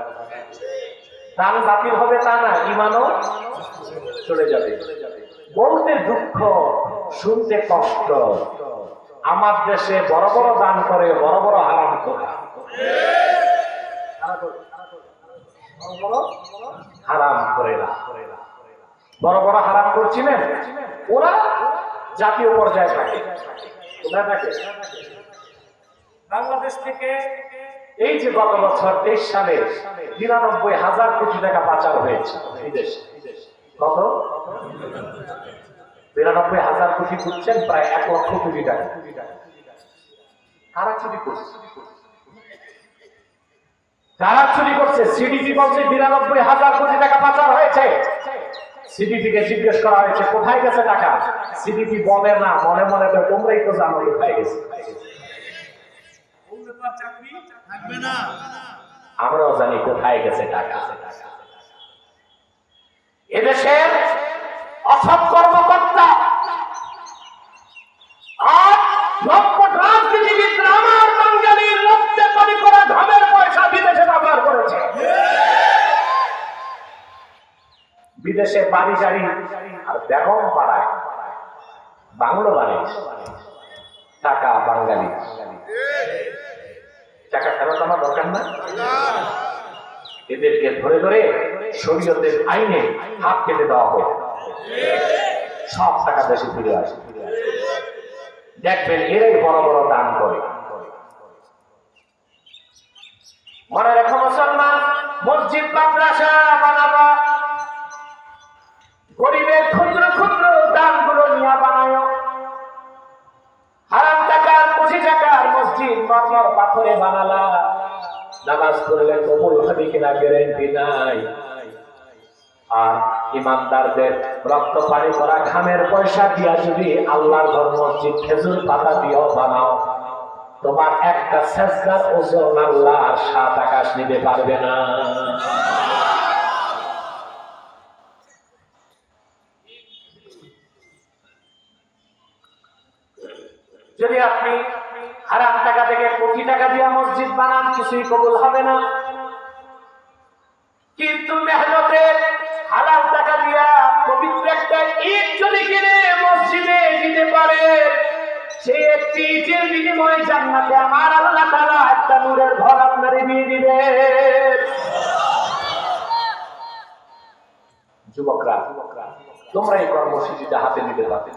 দান বাতিল হবে তা না, ঈমানও চলে যাবে। বলতে দুঃখ, শুনতে কষ্ট। আমার দেশে বড় বড় দান করে, বড় বড় হারাম করে। হারাম করে না, বড় বড় হারাম করছিলেন ওরা জাতীয় পর্যায়ে থাকে। বাংলাদেশ থেকে এই যে গত বছর 23 সালে ৯৯,০০০ কোটি টাকা পাচার হয়েছে বিদেশে। কত? ৯৯,০০০ কোটি বুঝছেন, প্রায় ১ লক্ষ কোটি টাকা। কারা চুরি করছে? কারা চুরি করছে? সিডিপি বলছে ৯৯,০০০ কোটি টাকা পাচার হয়েছে। সিডিপি কে জিজ্ঞেস করা হয়েছে কোথায় গেছে টাকা। সিডিপি বলে না, মনে মনে তো তোমরাই তো জানো কোথায় গেছে। আমরাও জানি কোথায় গেছে টাকা। এদেশের অসৎ কর্মকর্তা আর লম্পট রাজনীতিবিদরা আমার বাঙালির রক্তে তৈরি করা ধনের পয়সা বিদেশে ব্যবহার করেছে। বিদেশে বাড়ি গাড়ি আর বেগম পাড়ায় বাংলো বাড়ি, টাকা বাঙালি। টাকা ফেরত আমার দরকার না। এদেরকে ধরে ধরে শরীয়তের আইনে হাত কেটে দেওয়া হোক, সব টাকা দেশে ফিরে আসে। দেখবেন এরাই বড় বড় দান করে। মনে রেখো মুসলমান, মসজিদ মাদ্রাসা বানাবা, গরিবের ক্ষুদ্র ক্ষুদ্র দানগুলো নিয়ে বানায়। হারাম টাকার, কোটি টাকার মসজিদ মরমর পাথরে বানালা, নামাজ পড়লে কবুল হবে কিনা গ্যারান্টি নাই। আর ইমানদারদের রক্ত পানি করা ঘামের পয়সা দিয়া যদি আল্লাহর ঘর মসজিদ খেজুর পাতা দিয়েও বানাও, তোমার একটা সেজদার ওজন আল্লাহ ৭ আকাশ নিতে পারবে না। যদি আপনি হারাম টাকা থেকে কোটি টাকা দিয়া মসজিদ বানান, কিছুই কবুল হবে না। কিন্তু মেহনতে হালাল টাকা দিয়া পবিত্র একটা ইট যদি কিনে মসজিদে দিতে পারে, সেই একটি ইটের বিনিময়ে জান্নাতে আমার আল্লাহ তাআলা একটা নূরের ঘর আপনারে দিয়ে দিবে। যুবকরা, তোমরা এই কর্মসূচিটা হাতে নিতে পারতে।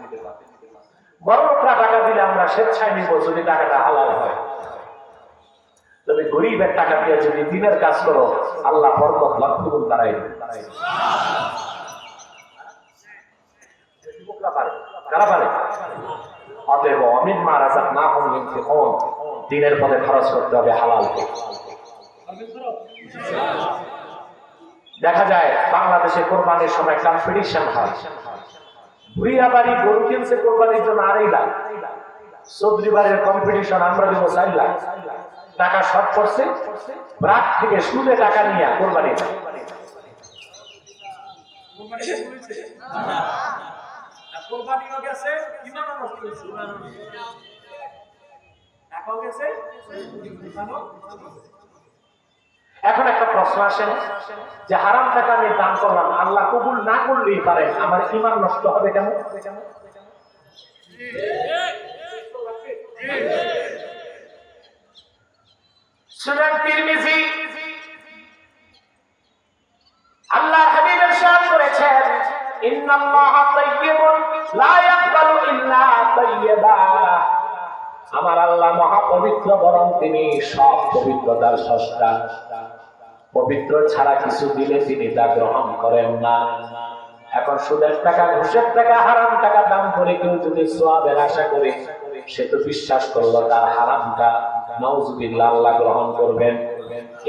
বড়লোকরা টাকা দিলে আমরা স্বেচ্ছায় নিব যদি টাকাটা হালাল হয়। তবে গরিবের টাকা দিয়ে যদি দিনের কাজ করো, আল্লাহ বরকত লক্ষ গুণ বাড়াই দেবে। কারা পারে? অতএব অমিম্মা রাযাকনাহুম ইউনফিকুন, দিনের পথে খরচ করতে হবে হালাল থেকে। দেখা যায় বাংলাদেশে কোরবানির সময় কম্পিটিশন হয়। ভুইয়া বাড়ি গরু কিনছে কোরবানির জন্য ২.৫ লাখ, চৌধুরী বাড়ির কম্পিটিশন আমরা দেবো ৪ লাখ। টাকা শর্ট করছে, ব্রাক থেকে সুদে টাকা নিয়ে কোরবানি। এখন একটা প্রশ্ন আসে যে হারাম টাকা আমি দান করলাম, আল্লাহ কবুল না করলেই পারেন, আমার ঈমান নষ্ট হবে কেন? সুনান তিরমিজি, আল্লাহর হাবিব ইরশাদ করেছেন, ইন্নাল্লাহা তাইয়্যিবুন লা ইয়াকবালু ইল্লা তাইয়্যিবা। আমার আল্লাহ মহাপবিত্র, বরং তিনি সব পবিত্রতার স্রষ্টা। পবিত্র ছাড়া কিছু দিলে তিনি তা গ্রহণ করেন না। এখন সুদের টাকা, ঘুষের টাকা, হারাম টাকা দান করে কেউ যদি সওয়াবের আশা করে, সে তো বিশ্বাস করলো তার হারামটা নাউজুবিল্লাহ আল্লাহ গ্রহণ করবেন।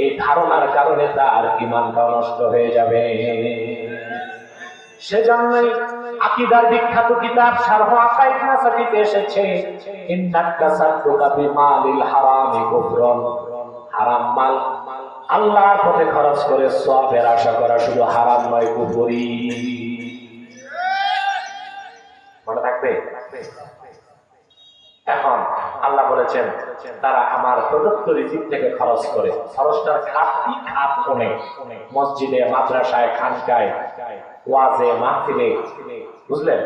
এই ধারণার কারণে তার ঈমানটা নষ্ট হয়ে যাবে। সেজন্যই আকীদার বিখ্যাত কিতাব শারহ আকাইদ নাসাফিতে এসেছে, ইন্নাত তাসাদ্দুকা বিমালিল হারামি কুফরুন। হারাম মাল আল্লাহর পথে খরচ করে সওয়াবের আশা করা শুধু হারাম নয়, কুফরি। মনে থাকবে? এখন আল্লাহ বলেছেন তারা আমার প্রদত্ত রিজিক থেকে খরচ করে। খরচটার খাতটি খাত কোণে, মসজিদে, মাদ্রাসায়, খানকায়, ওয়াজে, মাহফিলে, বুঝলেন?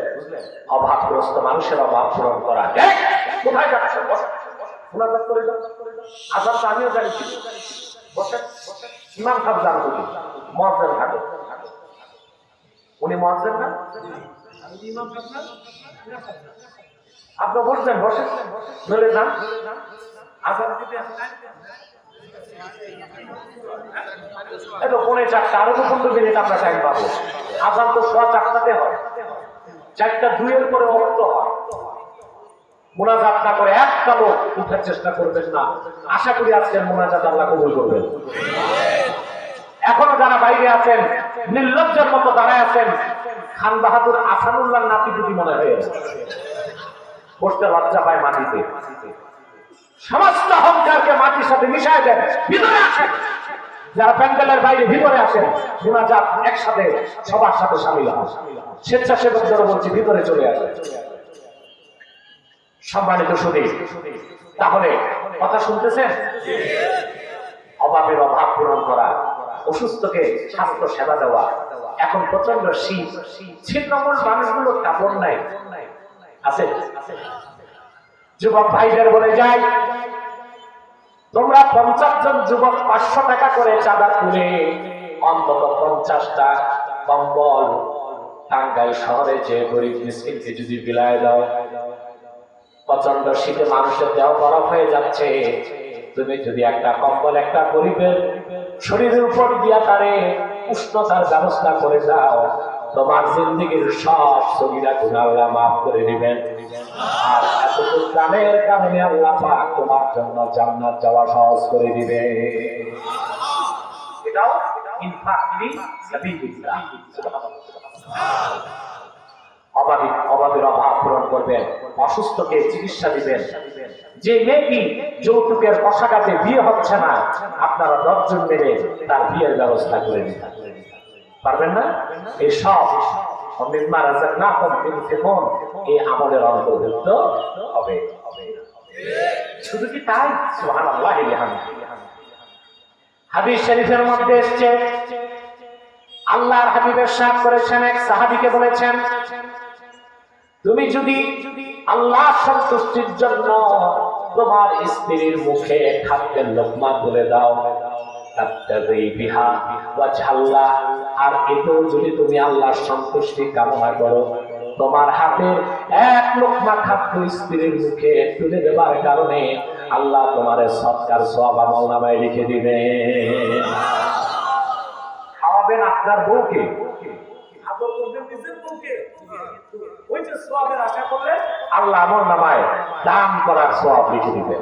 অভাবগ্রস্ত মানুষের অভাব পূরণ করা। কোথায় যাচ্ছে? মুনাজাত করে যান। আজান তো আমিও জানি, বসেন। ইমাম সাহেব জান বলি, মুয়াজ্জিন থাকে। উনি মুয়াজ্জিন না? ইমাম সাহেব না? আপনি বসবেন, বসেন, চলে যান। আজান দিতে এত 4:30, আরো তো 15 মিনিট আমরা টাইম পাবো। আজান তো 4:15 হয়, 4:02 পরে অর্থ হয়। মুনাজাত না করে একটা লোক উঠার চেষ্টা করবেন না। আশা করি আজকের মুনাজাত আল্লাহ কবুল করবেন। এখনো যারা বাইরে আছেন, নির্লজ্জের মতো দাঁড়ায় আছেন, খান বাহাদুর আসানুল্লাহ নাতি দুটি মনে হয়ে বসতে লজ্জা পায় মাটিতে। সমস্ত অহংকারকে মাটির সাথে মিশায় দেন, ভিতরে আসেন। যারা প্যান্ডেলের বাইরে ভিতরে আসেন, মুনাজাত একসাথে সবার সাথে শামিল হন। স্বেচ্ছাসেবকদেরও বলছি ভিতরে চলে আসেন। সম্মানিত সুধী, তাহলে কথা শুনতেছেন? অভাবের অভাব পূরণ করা, অসুস্থকে স্বাস্থ্য সেবা দেওয়া। এখন প্রচন্ড শীত, ছিন্নমূল মানুষগুলোর কাপড় নাই, আছে? যুবক ভাইদের বলে যাই, তোমরা 50 জন যুবক 500 টাকা করে চাঁদা তুলে অন্তত 50টা কম্বল টাঙ্গাইল শহরে যে গরিব মিসকিনকে যদি বিলায় দাও, প্রচন্ড শীতে মানুষের দেহ বরফ হয়ে যাচ্ছে। তুমি যদি একটা কম্বল একটা গরিবের শরীরের উপর দিয়া তারে উষ্ণতার ব্যবস্থা করে দাও, তোমার জিন্দেগীর সব সগীরা গুনাহ আল্লাহ মাফ করে দিবেন। আর এতটুকু দানের কারণে আল্লাহ পাক তোমার জন্য জান্নাত যাওয়া সহজ করে দিবে। এটাও ইনফাক ফি সাবিলিল্লাহ। অভাবের অভাব পূরণ করবেন, অসুস্থকে চিকিৎসা দিবেন। যে মেয়েটি যৌতুকের কষাঘাতে বিয়ে হচ্ছে না, আপনারা 10 জন মিলে তার বিয়ের ব্যবস্থা করে দিতে পারবেন না? এই সব এই আমলের অন্তর্ভুক্ত হবে। শুধু কি তাই? সুবহানাল্লাহ। হাদিস শরীফের মধ্যে এসেছে, আল্লাহর হাবিব ইরশাদ করেছেন, এক সাহাবীকে বলেছেন, তুমি যদি আল্লাহ সন্তুষ্টির জন্য তোমার স্ত্রীর মুখে খাদ্যের লোকমা তুলে দাও, আর এতেও যদি তুমি আল্লাহর সন্তুষ্টি কামনা করো, তোমার হাতের এক লোকমা খাদ্য স্ত্রীর মুখে তুলে দেবার কারণে আল্লাহ তোমার সৎকার সওয়াব আমলনামায় লিখে দিবে। খাওয়াবেন আপনার বউকে, আদর করবেন নিজের বউকে, ওই যে সওয়াবের আশা করলে আল্লাহ আমলনামায় দান করার সওয়াব লিখে দিবে।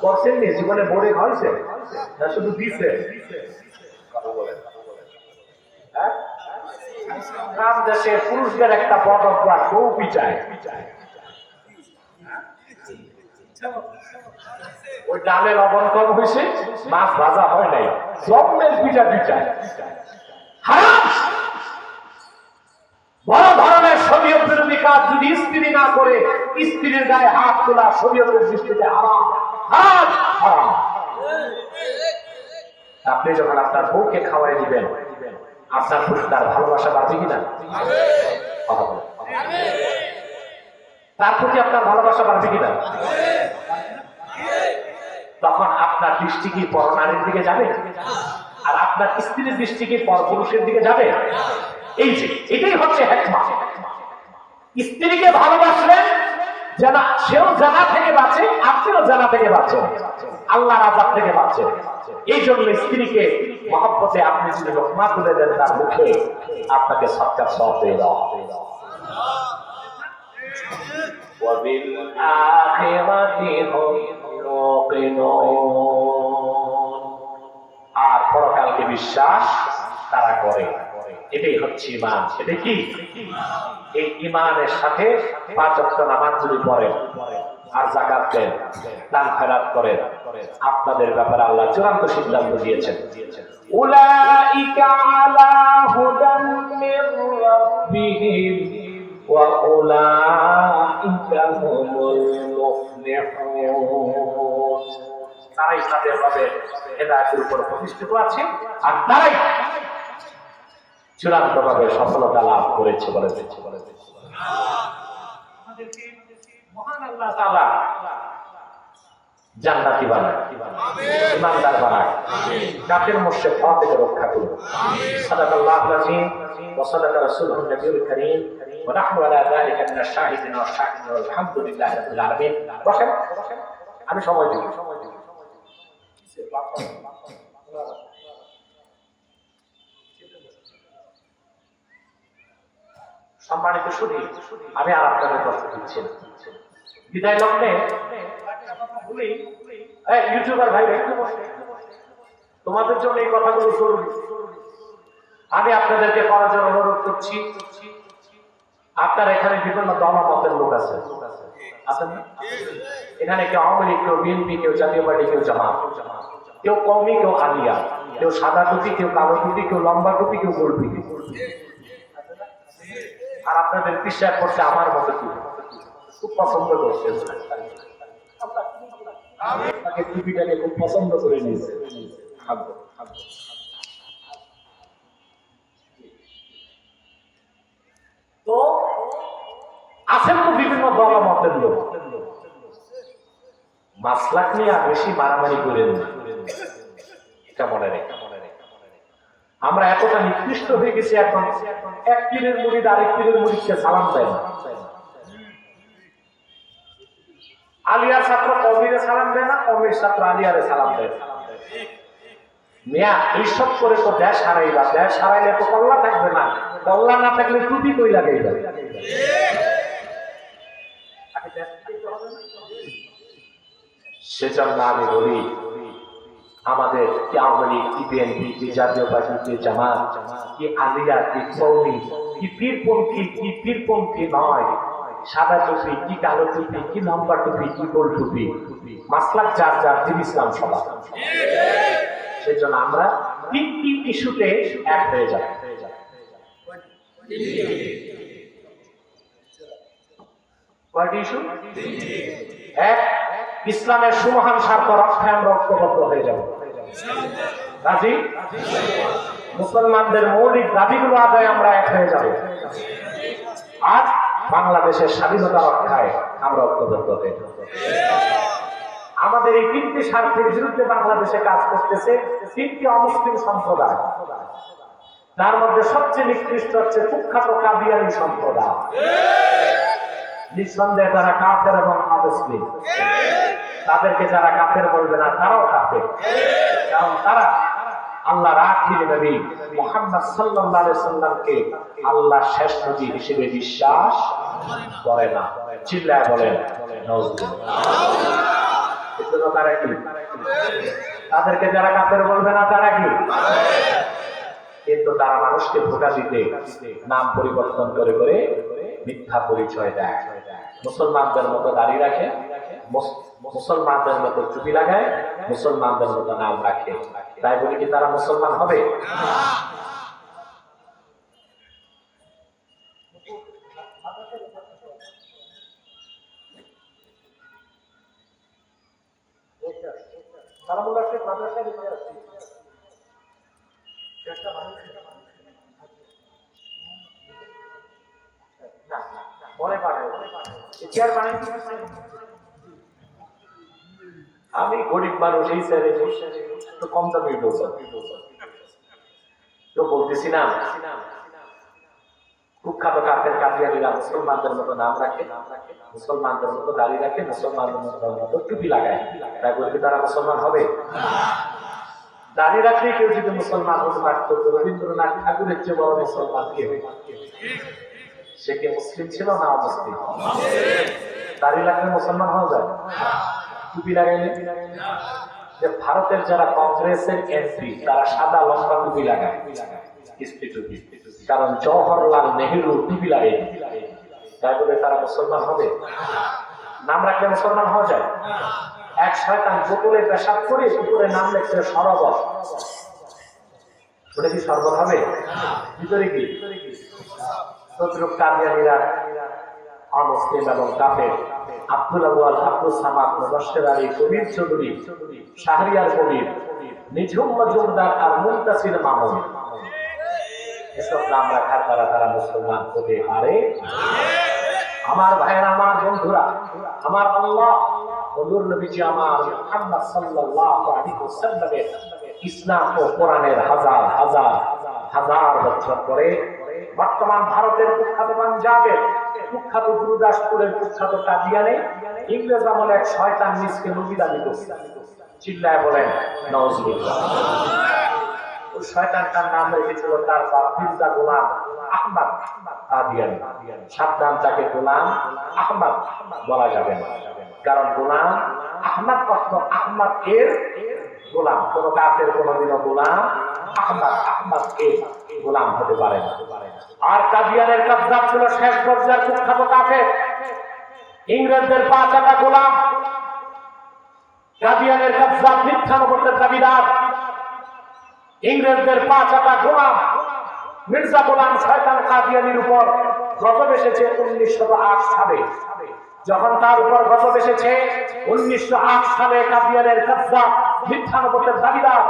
করছেন নি? জীবনে বড়ে হয়েছে না শুধু দিছে? গ্রাম দেশে পুরুষদের একটা বড় অভ্যাস, বউ পিটায়। ওই ডালে লবণ কম হয়েছে, মাছ ভাজা হয় নাই, জন্মের পিঠা পিটায়। হারাম। বড় ধরনের শরীয়ত বিরোধী কাজ যদি স্ত্রী না করে, স্ত্রীর গায়ে হাত তোলা শরীয়তের দৃষ্টিতে হারাম। হারাম, হারাম। আপনি যখন আপনার বউকে খাওয়াই দিবেন, আপনার প্রতি তার ভালোবাসা বাড়বে কিনা? তার প্রতি আপনার ভালোবাসা বাড়বে কিনা? তখন আপনার দৃষ্টি কি পরনারীর দিকে যাবে? আর আপনার স্ত্রীর দৃষ্টি কি পরপুরুষের দিকে যাবে? এই যে এটাই হচ্ছে হিকমা। স্ত্রীকে ভালোবাসলেন, যেন সেও জানা থেকে বাঁচে, আপনিও জানা থেকে বাঁচেন, আল্লাহর আযাব থেকে বাঁচেন। এই জন্য স্ত্রীকে মহব্বতে আপনি যদি লোকমা তুলে দেন তার মুখে, আপনাকে সৎকার সওয়াব পেয়ে দেওয়া হবে। আর পরকালকে বিশ্বাস তারা করে, এটাই হচ্ছে ঈমান। এটা কি? এই ঈমানের সাথে 5 ওয়াক্ত নামাজ যদি পড়েন আর যাকাত দেন, দান খয়রাত করেন, আপনাদের ব্যাপারে আল্লাহ চূড়ান্ত সিদ্ধান্ত দিয়েছেন, উলাইকা আলা হুদাম মির রাব্বিহিম ওয়া উলাইকা হুমুল মুফলিহুন। তারাই তাদের রবের হেদায়েতের উপর প্রতিষ্ঠিত আছে, আর তারাই চূড়ান্তভাবে সফলতা লাভ করেছে বলে দিচ্ছে। মহান আল্লাহ তাআলা জান্নাতি বানায়, ঈমানদার বানায়, কাফের মুশরিক হওয়া থেকে রক্ষা করুন। সাদাকাল্লাহুল আযীম ওয়া সাদাকা রাসূলুহুন নবিয়্যুল কারীম ওয়া নাহনু আলা যালিকা মিনাশ শাহিদিন ওয়াশ শাকিরিন ওয়া আলহামদুলিল্লাহি রাব্বিল আলামিন। বসেন, আমি সময় দিই। সম্মানিত সুধী, আমি আর আপনাদের কষ্ট দিচ্ছি না। বিদায় লগ্নে ইউটিউবার ভাই, তোমাদের জন্য এই কথাগুলো জরুরি। আমি আপনাদেরকে করার জন্য অনুরোধ করছি, আপনার এখানে বিভিন্ন দলমতের লোক আছে, আছেন না? এখানে কেউ আওয়ামী লীগ, কেউ বিএনপি, কেউ জাতীয় পার্টি, কেউ জামাত, কেউ কওমি, কেউ আলিয়া, কেউ সাদা টুপি, কেউ কালো টুপি, কেউ লম্বা টুপি, কেউ গোল টুপি। আর আপনাদের বিশ্বাস করছে আমার মতো কি খুব পছন্দ করছে, তাকে টুপিটাকে খুব পছন্দ করে নিয়েছে। তো আছেন তো বিভিন্ন দলমতের লোক, মাসলাক নিয়ে বেশি মারামারি করেন না, এটা মনে রেখে। আমরা এতটা নিকৃষ্ট হয়ে গেছি এখন, এক পীরের মুরিদ আরেক পীরের মুরিদকে সালাম দেয় না, আলিয়ার ছাত্র কওমিরে সালাম দেয় না, কওমির ছাত্র আলিয়ারে সালাম দেয় না। মিয়া এইসব করে তো দেশ হারাইবা, দেশ হারাইলে তো কল্লা থাকবে না, কল্লা না থাকলে টুপি কই লাগাইবা। সেজন্য আমি বলি, আমাদের কি আওয়ামী লীগ, কি বিএনপি, কি জাতীয় পার্টি, কি জামাত, কি আলিয়া, কি কওমি, কি পীরপন্থী, কি পীরপন্থী নয়, সাদা টুপি, কি কালো টুপি, কি লম্বা টুপি, কি গোল টুপি, মাসলাক যার যার, দিন ইসলাম সবার। সেজন্য আমরা 3টি ইস্যুতে এক হয়ে যাব। কয়টি ইস্যু? এক, ইসলামের সুমহান স্বার্থ রক্ষায় আমরা ঐক্যবদ্ধ হয়ে যাব। রাজি? মুসলমানদের মৌলিক দাবিগুলো আদায় আমরা এক হয়ে যাব। আজ বাংলাদেশের স্বাধীনতা রক্ষায় আমরা ঐক্যবদ্ধ হয়ে যাব। আমাদের এই 3টি স্বার্থের বিরুদ্ধে বাংলাদেশে কাজ করতেছে 3টি অমুসলিম সম্প্রদায়, তার মধ্যে সবচেয়ে নিকৃষ্ট হচ্ছে কুখ্যাত কাদিয়ানী সম্প্রদায়। নিঃসন্দেহে তারা কাফের এবং অমুসলিম, তাদেরকে যারা কাফের বলবে না তারাও কাফের, কারণ তারা আল্লাহর আখির নবী মুহাম্মদ সাল্লাল্লাহু আলাইহি সাল্লামকে আল্লাহর শেষ নবী হিসেবে বিশ্বাস করে না। চিল্লায় বলেন নাউজুবিল্লাহ। এজন্য তারা কি? তাদেরকে যারা কাফের বলবে না তারা কি? কিন্তু তারা মানুষকে ধোঁকা দিতে নাম পরিবর্তন করে করে মিথ্যা পরিচয় দেয়। মুসলমানদের মতো দাড়ি রাখে, মুসলমানদের মতো টুপি লাগায়, মুসলমানদের মতো নাম রাখে, তাই বলে কি তারা মুসলমান হবে? আমি গরিব মানুষ, এই স্যারে তো কম দামি তো বলতেছি না, খুব কুখ্যাত কাফের কাদিয়ানীরা মুসলমানদের মতো নাম রাখে, মুসলমানদের মতো দাড়ি রাখে, মুসলমানদের মতো টুপি লাগায়, তাই বলে কি তারা মুসলমান হবে? দাড়ি রাখলে কেউ যদি মুসলমান হতে পারত, রবীন্দ্রনাথ ঠাকুরের চেয়ে বড় মুসলমান কেউ? সে কি মুসলিম ছিল না অমুসলিম? দাড়ি রাখলে মুসলমান হওয়া যায়? টুপি লাগাইলে? যে ভারতের যারা কংগ্রেসের এমপি তারা সাদা লম্বা টুপি লাগায়, টুপি, কারণ জওহরলাল নেহেরু টুপি লাগাই, তাই বলে তারা মুসলমান হবে? নাম রাখলে মুসলমান হওয়া যায়? এক শয়তান বোতলে পেশাব করে উপরে নাম লিখছে সরবত, ওটা কি শরবত হবে? ভিতরে কি শত্রুক কাদিয়ানীরা অমুসলিম এবং কাফের। আব্দুল আউয়াল, আব্দুল সামাদ, মুবাশশির আলী, কবির চৌধুরী, শাহরিয়ার কবির, নিঝুম মজুমদার আর মুনতাসির মামুন, এসব নাম রাখার দ্বারা তারা মুসলমান হতে পারে? আমার ভাইয়েরা, আমার বন্ধুরা, আমার আল্লাহ হুজুর নবীজি আমার মুহাম্মদ সাল্লাল্লাহু আলাইহি ওয়াসাল্লামের ইসলাম ও কোরআনের হাজার হাজার হাজার বছর পরে বর্তমান ভারতের কুখ্যাত পাঞ্জাবের কুখ্যাত গুরুদাসপুরের কুখ্যাত কাদিয়ানে ইংরেজ আমলে এক শয়তান নিজকে নবী দাবি করছে। চিল্লায় বলেন নাউজুবিল্লাহ। ওই শয়তানটার নাম রেখেছিল তার বাপ মির্জা গোলাম আহমদ কাদিয়ানী। সাবধান, তাকে গোলাম আহমদ বলা যাবে না, কারণ গোলাম আহমদ অর্থ আহমদ এর গোলাম। কোন কাফের কোনদিনও গোলাম আহমদ এর গোলাম হতে পারে না। আর কাদিয়ানের কাযযাব ছিল শেষ পর্যায়ের কুখ্যাত কাফের, ইংরেজদের পা চাটা গোলাম। কাদিয়ানের কাযযাব মিথ্যা নবুয়তের দাবিদার, ইংরেজদের পা চাটা গোলাম। মির্জা গোলাম শয়তান কাদিয়ানীর উপর গজব এসেছে 1908 সালে। যখন তার উপর গজব এসেছে 1908 সালে, কাদিয়ানের কাযযাব মিথ্যা নবুয়তের দাবিদার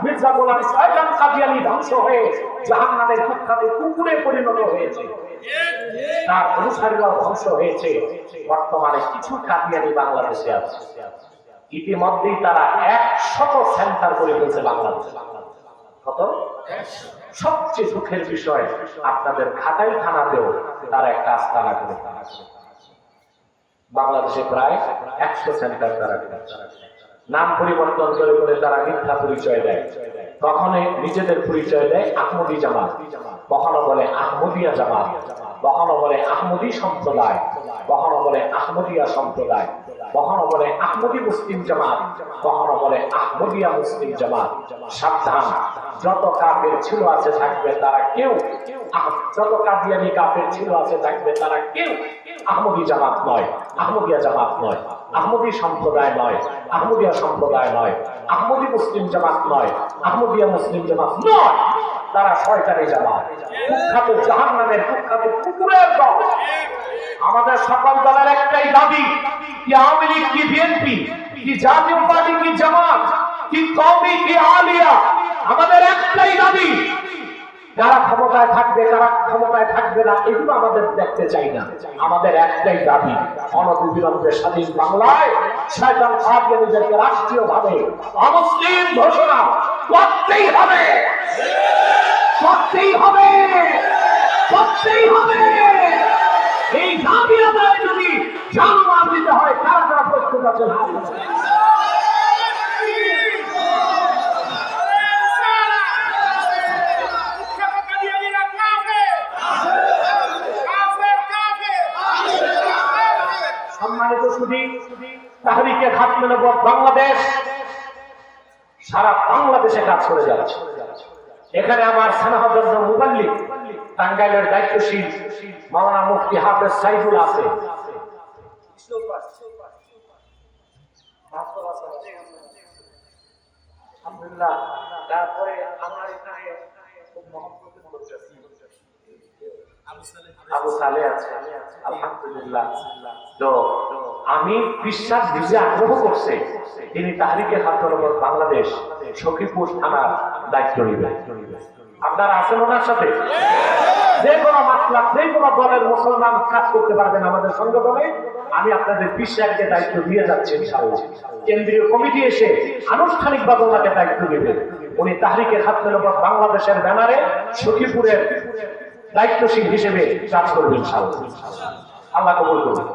মির্জা গোলাম শয়তান কাদিয়ানী ধ্বংস হয়ে জাহান্নামের কুখ্যাত কুকুরে পরিণত হয়েছে, তার অনুসারীরাও ধ্বংস হয়েছে। বর্তমানে কিছু কাদিয়ানী বাংলাদেশে আছে, ইতিমধ্যেই তারা 100 সেন্টার করে ফেলছে বাংলাদেশে। কত? সবচেয়ে দুঃখের বিষয়, আপনাদের ঘাটাইল থানাতেও তারা একটা আস্তানা করে বাংলাদেশে প্রায় 100 সেন্টার তারা নাম পরিবর্তন করে করে তারা মিথ্যা পরিচয় দেয়। কখনো নিজেদের পরিচয় দেয় আহমদী জামাত, কখনো বলে আহমদিয়া জামাত, কখনো বলে আহমদী সম্প্রদায়, কখনো বলে আহমদিয়া সম্প্রদায়, কখনো বলে আহমদী মুসলিম জামাত, কখনো বলে আহমদিয়া মুসলিম জামাত। সাবধান, যত কাফের ছিল আছে থাকবে তারা কেউ, যত কাদিয়ানী কাফের ছিল আছে থাকবে তারা কেউ আহমদী জামাত নয়, আহমদিয়া জামাত নয়, আহমদী সম্প্রদায় নয়, আহমদিয়া সম্প্রদায় নয়, আহমদী মুসলিম জামাত নয়, আহমদিয়া মুসলিম জামাত নয়। তারা শয়তানি জামাত, কুখ্যাত জাহান্নামের কুখ্যাত কুকুরের দল। আমাদের সকল দলের একটাই দাবি, কি আওয়ামী লীগ, কি বিএনপি, কি জাতীয় পার্টি, কি জামাত, কি কওমি, কি আলিয়া, আমাদের একটাই দাবি, যারা ক্ষমতায় থাকবে কারা ক্ষমতায় থাকবে না এগুলো আমাদের দেখতে চাই না। আমাদের একটাই দাবি, অনতিবিলম্বে স্বাধীন বাংলায় শয়তান কাদিয়ানীদেরকে রাষ্ট্রীয়ভাবে অমুসলিম ঘোষণা করতেই হবে, করতেই হবে, করতেই হবে। এই দাবি আদায় যদি জানমাল দিতে হয়, কারা কারা প্রস্তুত আছেন? সম্মানিত সুধী, তাহরিকে খাতমে নবুয়ত বাংলাদেশ সারা বাংলাদেশে কাজ করে যাচ্ছে। এখানে আমার স্নেহধন্য মুবাল্লিগ টাঙ্গাইলের দায়িত্বশীল মাওলানা মুফতি হাফেজ সাইদুল আছে। আলহামদুলিল্লাহ। তারপরে আমার এখানে খুব মহব্বতের করছে আবু সালে আছে, আলহামদুলিল্লাহ। তো আমি বিশ্বাস ভিজে আগ্রহ করছে তিনি তাহরিকে খাতমে নবুয়ত বাংলাদেশ সখীপুর থানার দায়িত্ব নেবেন। আপনারা আছেন ওনার সাথে? যে কোনো মাসলা, যে কোনো দলের মুসলমান কাজ করতে পারবেন আমাদের সংগঠনে। আমি আপনাদের বিশ্বাসকে দায়িত্ব দিয়ে যাচ্ছি ইনশাআল্লাহ। কেন্দ্রীয় কমিটি এসে আনুষ্ঠানিকভাবে ওনাকে দায়িত্ব দেবেন। উনি তাহরিকে খাতমে নবুয়ত বাংলাদেশের ব্যানারে সখীপুরের দায়িত্বশীল হিসেবে কাজ করবেন ইনশাআল্লাহ। আল্লাহ কবুল করুন।